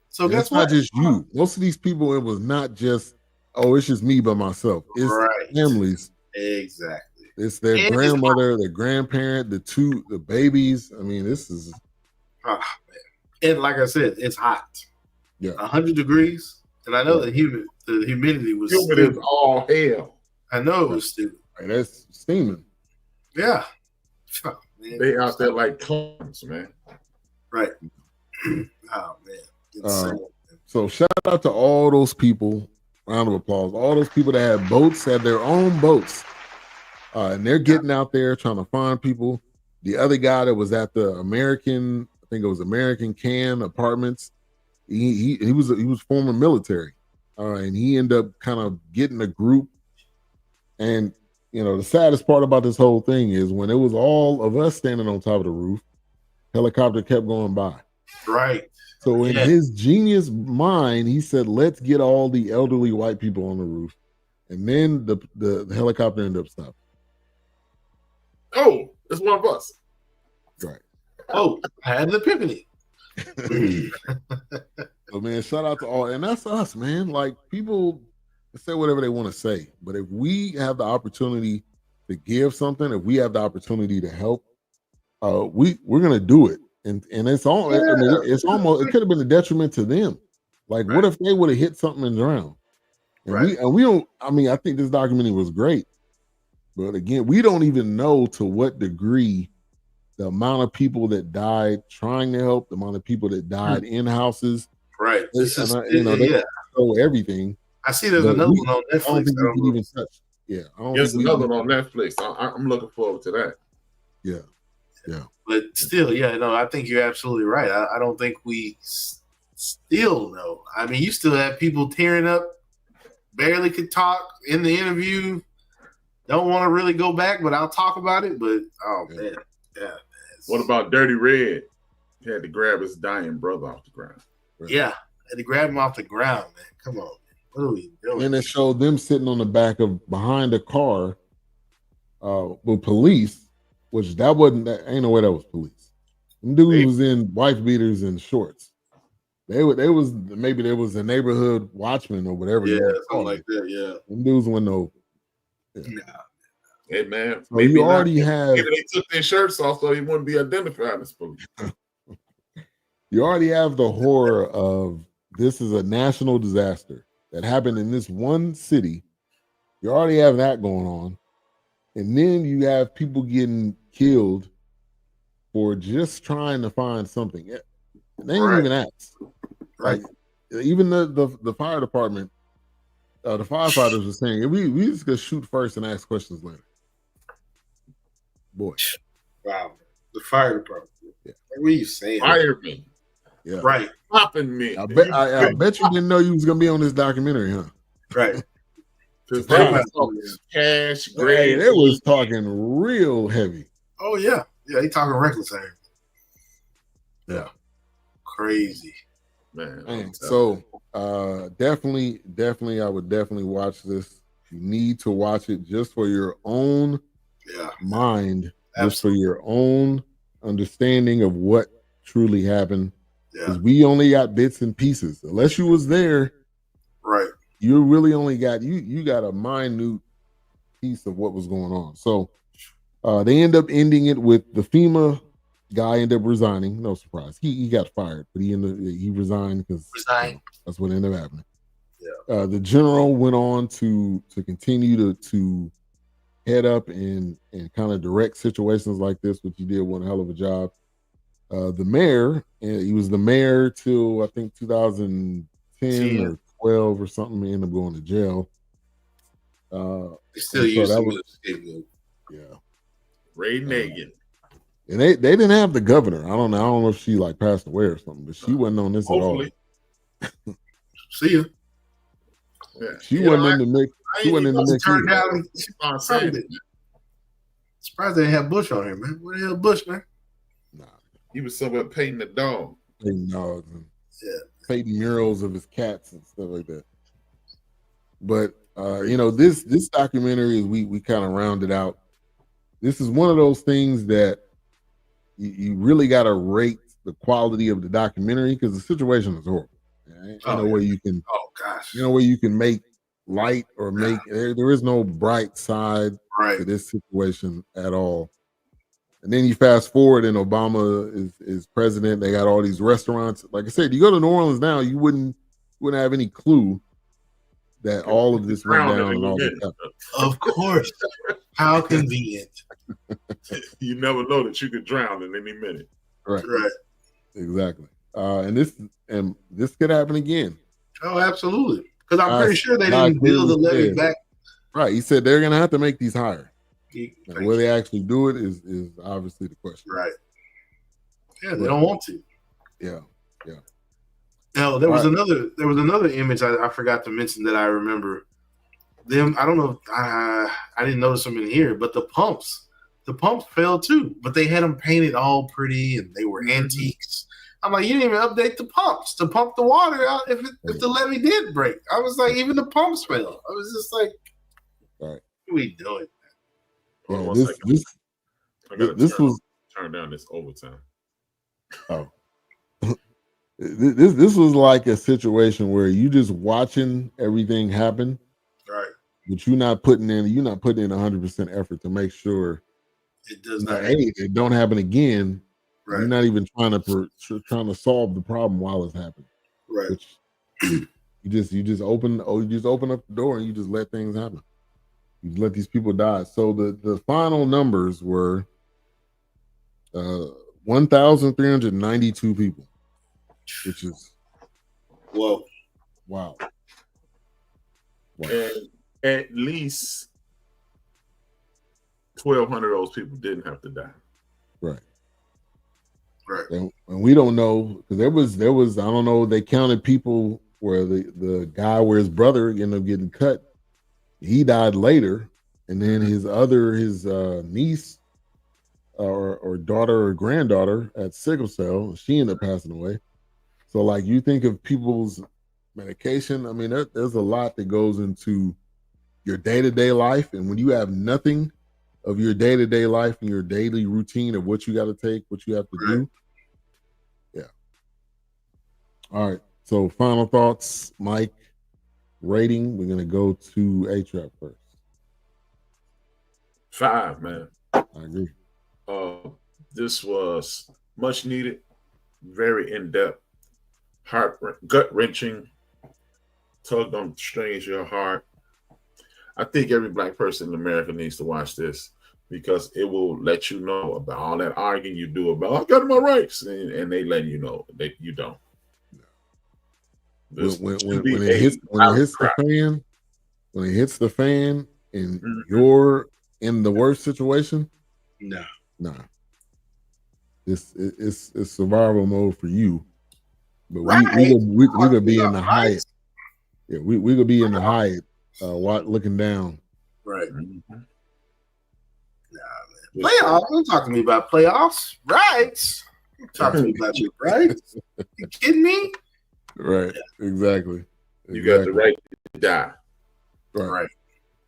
S1: So guess what?
S2: It's not just you. Most of these people, it was not just, it's just me by myself. It's families.
S1: Exactly.
S2: It's their grandmother, their grandparent, the babies. I mean, this is.
S1: Oh, man. And like I said, it's hot.
S2: Yeah.
S1: 100 degrees. And I know the humidity was
S3: stupid as all hell.
S1: I know it was stupid.
S2: Right, that's steaming.
S1: Yeah.
S3: Oh, they out there like clones, man.
S1: Right. Oh, man.
S2: So shout out to all those people. Round of applause. All those people that had boats, had their own boats. And they're getting out there trying to find people. The other guy that was at the American Can Apartments, he was former military. And he ended up kind of getting a group. And the saddest part about this whole thing is when it was all of us standing on top of the roof, helicopter kept going by.
S1: Right.
S2: So in his genius mind, he said, let's get all the elderly white people on the roof. And then the helicopter ended up stopping.
S3: Oh, it's one of us.
S2: Right.
S1: Oh, I had an epiphany.
S2: So man, shout out to all, and that's us, man. Like people say whatever they want to say, but if we have the opportunity to give something, if we have the opportunity to help, we're gonna do it. And it's all. I mean, it's almost. It could have been a detriment to them. Like, what if they would have hit something and drowned? And we don't. I mean, I think this documentary was great, but again, we don't even know to what degree the amount of people that died trying to help, the amount of people that died in houses.
S1: Right. This is
S2: they show everything.
S1: I see there's another one on Netflix.
S2: I don't think we can even touch. Yeah,
S3: there's another one on Netflix. I'm looking forward to that.
S2: Yeah.
S1: But still, I think you're absolutely right. I don't think we still know. I mean, you still have people tearing up, barely could talk in the interview. Don't want to really go back, but I'll talk about it. But man.
S3: What about Dirty Red? He had to grab his dying brother off the ground.
S1: Right. Yeah, had to grab him off the ground, man. Come on, man. What are we doing?
S2: And it showed them sitting on the back of behind a car with police. Which that wasn't. Ain't no way that was police. Them dudes was in wife beaters and shorts. They was maybe there was a neighborhood watchman or whatever.
S1: Yeah, something like that. Yeah,
S2: them dudes went no.
S3: Yeah. Hey man,
S2: so you already have.
S3: Maybe they took their shirts off so he wouldn't be identified as police.
S2: You already have the horror of this is a national disaster that happened in this one city. You already have that going on. And then you have people getting killed for just trying to find something. They ain't even asked. Like even the fire department, the firefighters were saying, we just gonna shoot first and ask questions later. Boy.
S1: Wow. The fire department. Yeah. What are you saying?
S3: Fire me.
S2: Yeah.
S1: Right.
S3: Popping me.
S2: I bet you didn't know you was gonna be on this documentary, huh?
S1: Right.
S3: They was talking cash, grade.
S2: They was talking real heavy.
S1: Oh yeah, he talking reckless here.
S2: Yeah,
S1: crazy,
S2: man. So definitely, I would definitely watch this. You need to watch it just for your own mind, just for your own understanding of what truly happened. Because we only got bits and pieces. Unless you was there,
S1: right?
S2: You really only got you got a minute piece of what was going on. So they end up ending it with the FEMA guy ended up resigning. No surprise. He got fired, but he resigned because that's what ended up happening. Yeah. The general went on to continue to head up and kind of direct situations like this, which he did one hell of a job. The mayor, he was the mayor till I think 2010 or 12 or something, ended up going to jail.
S1: They still use him as a scapegoat.
S2: Yeah.
S3: Ray Nagin.
S2: And they didn't have the governor. I don't know if she like passed away or something, but she wasn't on this
S3: Hopefully.
S2: at all.
S1: See ya.
S2: Yeah. She wasn't in the mix. She wasn't in the mix.
S1: Turned out. Surprised they didn't have Bush on here, man. Where the hell Bush, man?
S3: Nah. He was somewhere painting the dog.
S2: Painting dogs and painting murals of his cats and stuff like that. But this documentary, as we kind of rounded out, this is one of those things that you really got to rate the quality of the documentary because the situation is horrible. Ain't no way you can.
S1: Oh gosh.
S2: No way you can make light or make. There is no bright side to this situation at all. And then you fast forward, and Obama is president. They got all these restaurants. Like I said, you go to New Orleans now, you wouldn't have any clue that all of this went down. And all that.
S1: Of course. How convenient.
S3: You never know that you could drown in any minute.
S2: Right. Exactly. And this could happen again.
S1: Oh, absolutely. Because I'm pretty sure they didn't build the levee back.
S2: Right. He said they're going to have to make these higher. Will they actually do it is obviously the question.
S1: Right. Yeah, they don't want to.
S2: Yeah.
S1: No, there was another image I forgot to mention that I remember. Them, I don't know if I didn't notice them in here, but the pumps fell too. But they had them painted all pretty and they were antiques. I'm like, you didn't even update the pumps to pump the water out if the levee did break. I was like, even the pumps fell. I was just like, what are we doing?
S2: Yeah, this was
S3: turn down this overtime.
S2: Oh, this was like a situation where you just watching everything happen,
S1: right?
S2: But you're not putting in 100% effort to make sure
S1: it does not happen.
S2: It don't happen again.
S1: Right.
S2: You're not even trying to solve the problem while it's happening.
S1: Right.
S2: Which you just open up the door and you just let things happen. You let these people die. So the final numbers were 1,392 people, which is
S1: wow.
S3: And at least 1,200 of those people didn't have to die.
S2: Right.
S1: And
S2: we don't know because there was I don't know, they counted people where the guy where his brother ended up getting cut. He died later, and then his niece or daughter or granddaughter had sickle cell. She ended up passing away. So like you think of people's medication. I mean, there's a lot that goes into your day-to-day life, and when you have nothing of your day-to-day life and your daily routine of what you got to take, what you have to do. Yeah. All right. So final thoughts, Mike. Rating. We're gonna go to A-Trap first.
S3: 5, man.
S2: I agree.
S3: This was much needed, very in-depth, gut-wrenching, tugged on the strings of your heart. I think every Black person in America needs to watch this because it will let you know about all that arguing you do about, I got my rights, and they let you know that you don't.
S2: When it hits the fan, and you're in the worst situation,
S1: nah.
S2: It's survival mode for you. But we could be in the Hyatt. Yeah, we could be in the Hyatt, looking down.
S1: Right. Nah, man. Playoffs? Don't talk to me about playoffs. Rights. Don't talk to me about your rights. You kidding me?
S2: Right. Yeah. Exactly.
S3: You got the right to die.
S1: Right.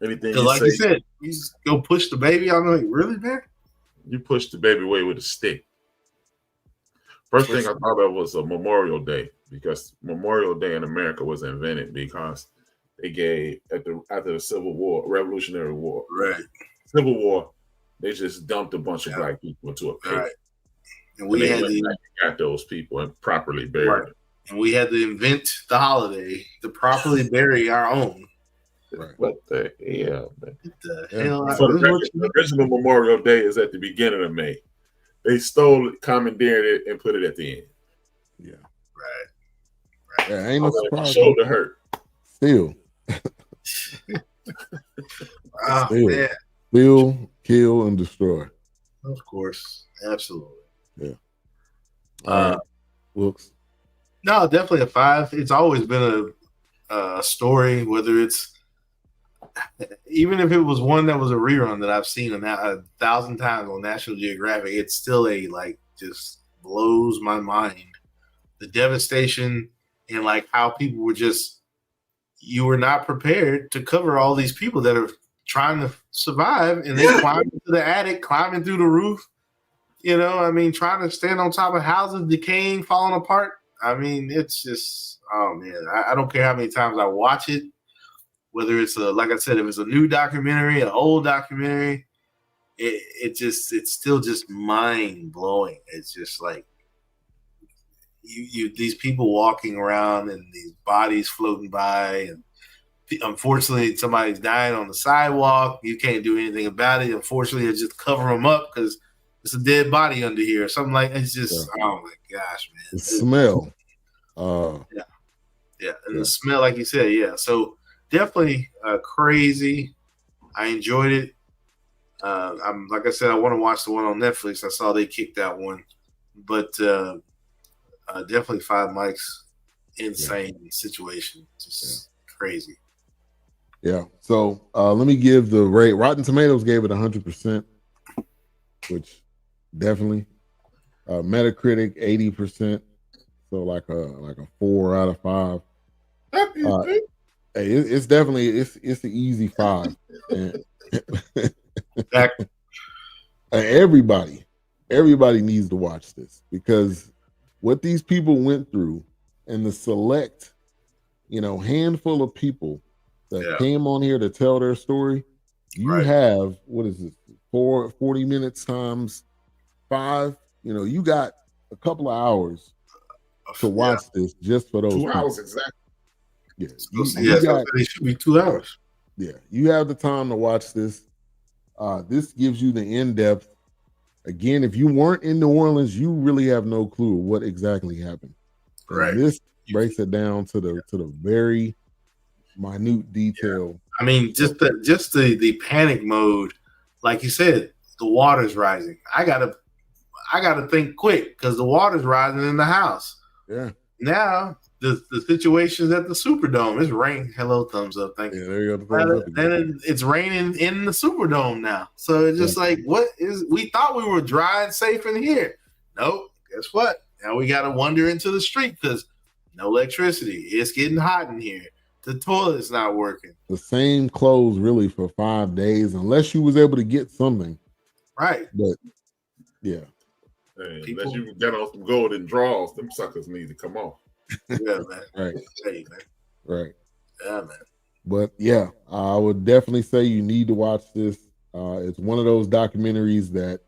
S3: Anything
S1: you like you said, you just go push the baby. I'm like, really, man?
S3: You push the baby away with a stick. First thing I thought of was a Memorial Day, because Memorial Day in America was invented because they gave after the Civil War, Revolutionary War, Civil War, they just dumped a bunch of Black people into a pit.
S1: Right. And we
S3: got those people and properly buried them.
S1: And we had to invent the holiday to properly bury our own.
S3: Right. What the hell, man?
S1: What the hell?
S3: So the original Memorial Day is at the beginning of May. They stole it, commandeered it, and put it at the end.
S2: Yeah.
S1: Right.
S2: Yeah, ain't no surprise.
S3: Shoulder hurt.
S2: Still.
S1: Man.
S2: Steal, kill, and destroy.
S1: Of course. Absolutely.
S2: Yeah. Wilkes.
S1: No, definitely a 5. It's always been a story, whether it's even if it was one that was a rerun that I've seen 1,000 times on National Geographic, it's still just blows my mind. The devastation and like how people were you were not prepared to cover all these people that are trying to survive, and they climb into the attic, climbing through the roof, trying to stand on top of houses, decaying, falling apart. I mean, it's just, oh man, I don't care how many times I watch it, whether it's like I said, if it's a new documentary, an old documentary, it's still just mind blowing. It's just like these people walking around and these bodies floating by, and unfortunately somebody's dying on the sidewalk. You can't do anything about it. Unfortunately, they just cover them up because it's a dead body under here or something like that. It's just, oh my gosh, man.
S2: The smell.
S1: And the smell, like you said, so definitely crazy. I enjoyed it. I'm like I said, I want to watch the one on Netflix. I saw they kicked that one, but definitely 5 mics. Insane situation, just crazy.
S2: Yeah. So let me give the rate. Rotten Tomatoes gave it 100%, which definitely. Metacritic 80%, so like a 4 out of 5. It's definitely it's the easy 5. Everybody needs to watch this, because what these people went through, and the select, handful of people that came on here to tell their story. You have, what is it, 40 minutes times 5? You know, you got a couple of hours to watch this just for those
S3: 2 hours exactly.
S2: Yeah,
S1: it should be 2 hours.
S2: Yeah, you have the time to watch this. This gives you the in-depth. Again, if you weren't in New Orleans, you really have no clue what exactly happened. And this breaks it down to the very minute detail.
S1: Yeah. I mean, just the panic mode, like you said, the water's rising. I gotta think quick because the water's rising in the house.
S2: Yeah.
S1: Now the situation's at the Superdome. It's raining. Hello, thumbs up. Thank you.
S2: Yeah, there you go.
S1: Then it's raining in the Superdome now. So it's just like, we thought we were dry and safe in here. Nope. Guess what? Now we got to wander into the street because no electricity. It's getting hot in here. The toilet's not working.
S2: The same clothes really for 5 days, unless you was able to get something.
S1: Right.
S2: But yeah.
S3: Hey, unless you get on some golden draws, them suckers need to come off.
S1: Yeah, man.
S2: Right.
S1: Hey, man.
S2: Right.
S1: Yeah, man.
S2: But yeah, I would definitely say you need to watch this. It's one of those documentaries that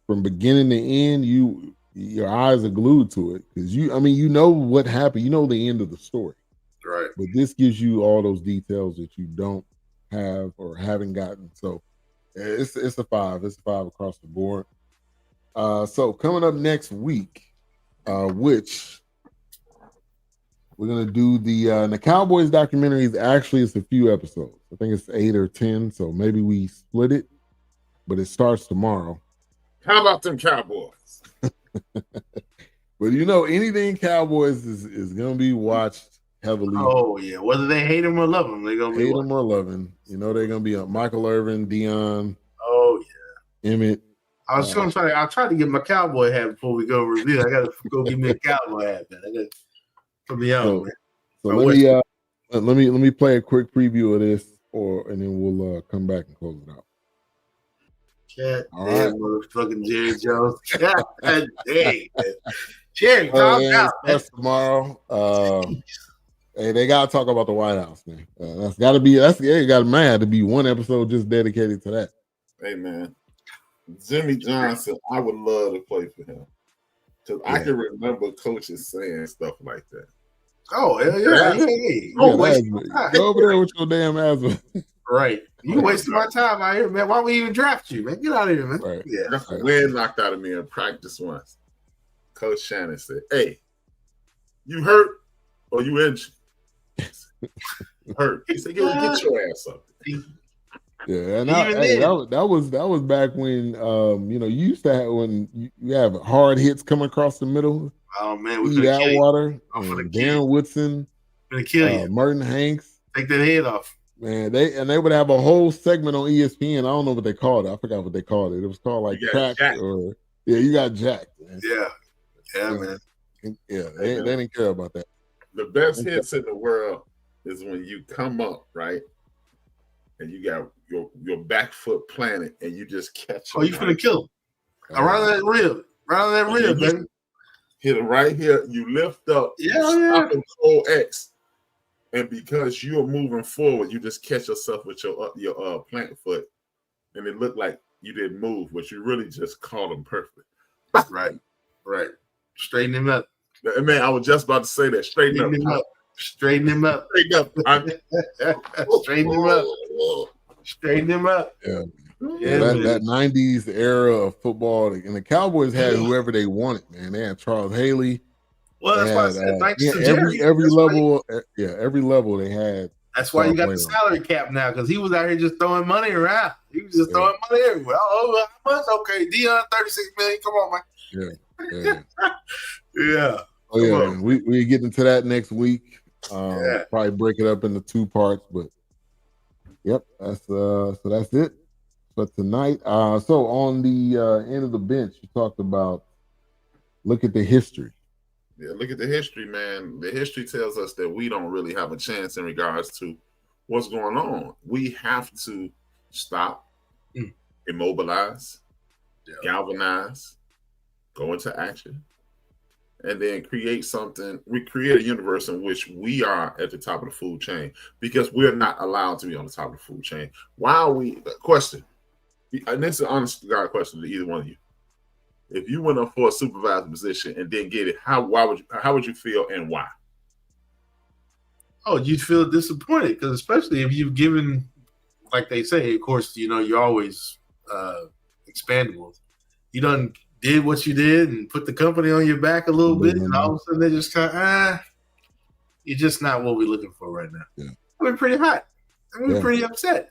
S2: from beginning to end, your eyes are glued to it because you know what happened. You know the end of the story.
S1: Right.
S2: But this gives you all those details that you don't have or haven't gotten. So it's a 5. It's a 5 across the board. So coming up next week, which we're gonna do the Cowboys documentary is actually it's a few episodes. I think it's 8 or 10, so maybe we split it, but it starts tomorrow.
S3: How about them Cowboys?
S2: But anything Cowboys is gonna be watched heavily.
S1: Oh yeah, whether they hate him or love him, they're gonna
S2: hate him or love him. They're gonna be Michael Irvin, Dion.
S1: Oh yeah,
S2: Emmett.
S1: I was gonna try. I'll try to get my cowboy hat before we go review. I gotta go get me a cowboy hat, man. I gotta put me on, man.
S2: So let me play a quick preview of this, and then we'll come back and close it out.
S1: God damn, motherfucking Jerry Jones. God dang, Jerry, calm down.
S2: That's tomorrow. Hey, they gotta talk about the White House, man. That's gotta be. Had to be one episode just dedicated to that.
S3: Hey, man. Jimmy Johnson, I would love to play for him because I can remember coaches saying stuff like that.
S1: Oh, hell yeah.
S2: Go over there with your damn asthma.
S1: Right. You wasting my time out here, man. Why we even draft you, man? Get out of here, man.
S2: Right.
S1: Yeah.
S3: That's the wind knocked out of me in practice once. Coach Shannon said, "Hey, you hurt or you injured?" Hurt. He said, "Get your ass up."
S2: Yeah, and that was back when you used to have when you have hard hits coming across the middle.
S1: Oh man,
S2: we that water. Darren Woodson,
S1: gonna kill you.
S2: Merton Hanks,
S1: take that head off.
S2: Man, they would have a whole segment on ESPN. I don't know what they called it. I forgot what they called it. It was called like crack or you got jacked. Man.
S1: Yeah, man.
S2: Yeah, they didn't care about that.
S3: The best hits in the world is when you come up right, and you got your back foot planted, and you just catch.
S1: Oh, you finna kill him around that rib, baby.
S3: Hit it right here. You lift up. Stop Control X. And because you're moving forward, you just catch yourself with your plant foot, and it looked like you didn't move, but you really just caught him perfect.
S1: Right. Straighten him up.
S3: Man, I was just about to say that. Straighten him up.
S1: Straighten him up. Straighten him up. Straighten him up.
S2: Yeah. That 90s era of football, and the Cowboys had whoever they wanted, man. They had Charles Haley.
S1: Well, that's why I said thanks to
S2: Jerry. Every level they had.
S1: That's why you got the salary cap now, because he was out here just throwing money around. He was just throwing money everywhere. Oh, how much? Okay, Dion, $36 million. Come on, man. Yeah.
S2: Oh yeah, man. We get into that next week. Probably break it up into 2 parts, but yep, that's it. But tonight, so on the end of the bench, you talked about look at the history.
S3: Yeah, look at the history, man. The history tells us that we don't really have a chance in regards to what's going on. We have to stop, immobilize, galvanize, go into action, and then create something. We create a universe in which we are at the top of the food chain because we're not allowed to be on the top of the food chain. Why are we? Question, and this is an honest to God question to either one of you. If you went up for a supervisor position and didn't get it, how would you feel and why?
S1: Oh, you'd feel disappointed because especially if you've given, like they say, of course, you're always expandable. You done did what you did and put the company on your back a little bit, and all of a sudden they just kind of, you're just not what we're looking for right now.
S2: Yeah.
S1: We're pretty hot. We're pretty upset.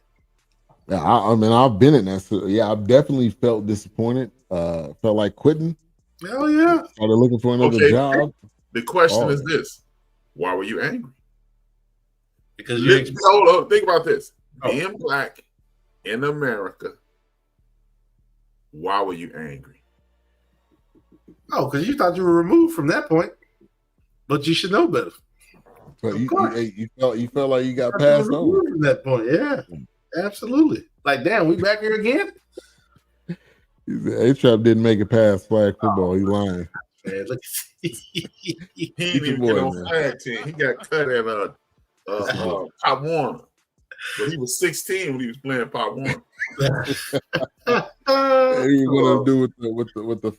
S2: Yeah, I mean, I've been in that. So yeah, I've definitely felt disappointed. Felt like quitting.
S1: Hell yeah.
S2: Started looking for another job.
S3: The question is this: why were you angry?
S1: Because
S3: hold on, think about this. Being black in America, why were you angry?
S1: Oh, because you thought you were removed from that point, but you should know better.
S2: But you felt like you got passed over
S1: from that point. Yeah, absolutely. Like, damn, we back here again.
S2: A-Trap didn't make it past flag football. He lying.
S1: Man, look,
S3: he didn't even get on flag team. He got cut at Pop Warner, but he was 16 when he was playing Pop Warner.
S2: He was gonna do with the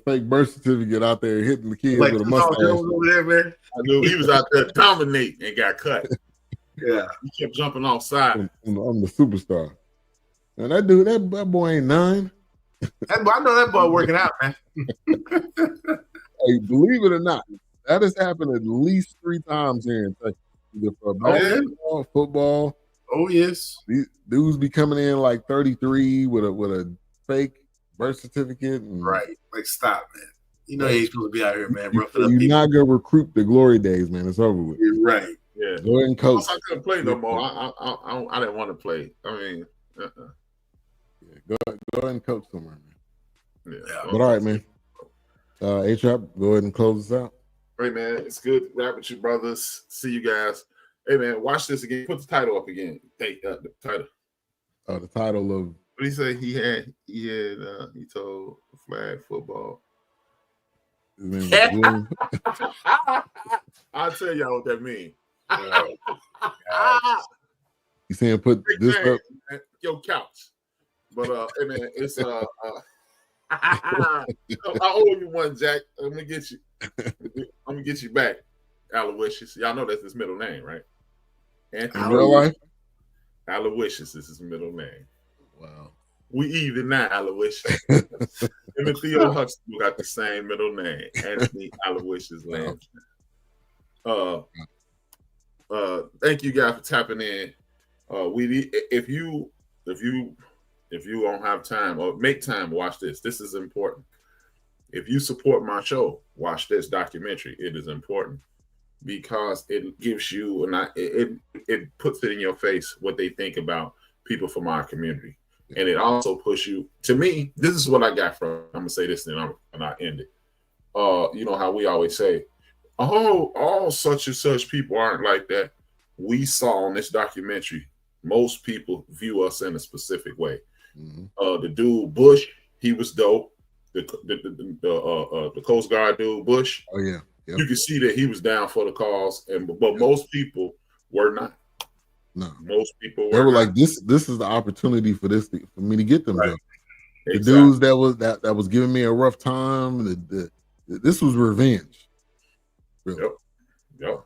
S2: fake birth certificate out there hitting the kids with a mustache.
S3: Over there, man. I knew he was out there dominating and got cut.
S1: Yeah,
S3: he kept jumping off side.
S2: I'm the superstar. And that dude, that boy ain't none.
S1: I know that boy working out, man.
S2: Hey, believe it or not, that has happened at least 3 times here in Texas. Either for basketball, football.
S1: Oh yes,
S2: these dudes be coming in like 33 with a fake birth certificate. And,
S1: right, like stop, man. You know he's supposed to be out here, man.
S2: You're not gonna recruit the glory days, man. It's over with.
S1: You're right.
S3: Yeah,
S2: go ahead and coach.
S3: I couldn't play no more. I didn't want to play. I mean,
S2: yeah, go ahead and coach somewhere, man.
S3: Yeah,
S2: but all right, man. A-Trap, go ahead and close us out.
S3: Hey, man, it's good to rap with you, brothers. See you guys. Hey, man, watch this again. Put the title up again. Hey, the title.
S2: The title of
S3: what did he say? He told flag football. I'll tell y'all what that means.
S2: You saying put this up
S3: your couch. But hey man, it's I owe you one, Jack. I'm gonna get you back, Aloysius. Y'all know that's his middle name, right?
S2: Anthony, in real life?
S3: Aloysius is his middle name.
S2: Wow.
S3: We even now, Aloysius. Him and Theo Huxtable got the same middle name, Anthony Aloysius Lamb. Thank you guys for tapping in. If you don't have time or make time, watch this. This is important. If you support my show, watch this documentary. It is important because it gives you it puts it in your face what they think about people from our community. And it also puts you, to me, this is what I got from, I'm gonna say this and I end it. You know how we always say, oh, all such and such people aren't like that. We saw on this documentary, most people view us in a specific way. Mm-hmm. The dude Bush, he was dope. The Coast Guard dude Bush.
S2: Oh yeah. Yep.
S3: You can see that he was down for the cause, but most people were not.
S2: No,
S3: most people
S2: were
S3: not.
S2: Like this is the opportunity for me to get them.
S3: Right.
S2: The dudes that was giving me a rough time. This was revenge. Really.
S3: Yep.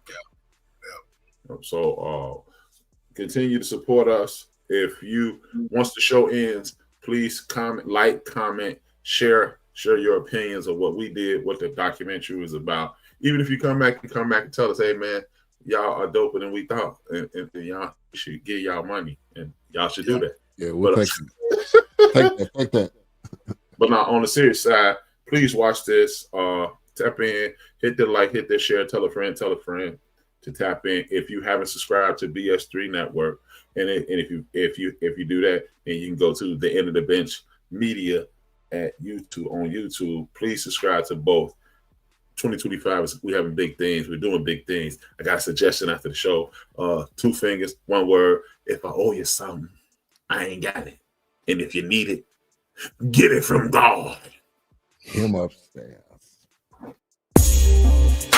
S3: So continue to support us. If you once the show ends, please comment, share your opinions of what we did, what the documentary was about. Even if you come back and tell us, hey man, y'all are doper than we thought, and y'all should give y'all money, and y'all should do that.
S2: Yeah, we'll take that.
S3: But now on the serious side, please watch this. Tap in, hit the like, hit the share, tell a friend to tap in. If you haven't subscribed to BS3 Network, and if you do that, then you can go to the End of the Bench Media at YouTube on YouTube. Please subscribe to both. 2025 is we having big things. We're doing big things. I got a suggestion after the show. 2 fingers, 1 word. If I owe you something, I ain't got it. And if you need it, get it from God.
S2: Him upstairs. Peace.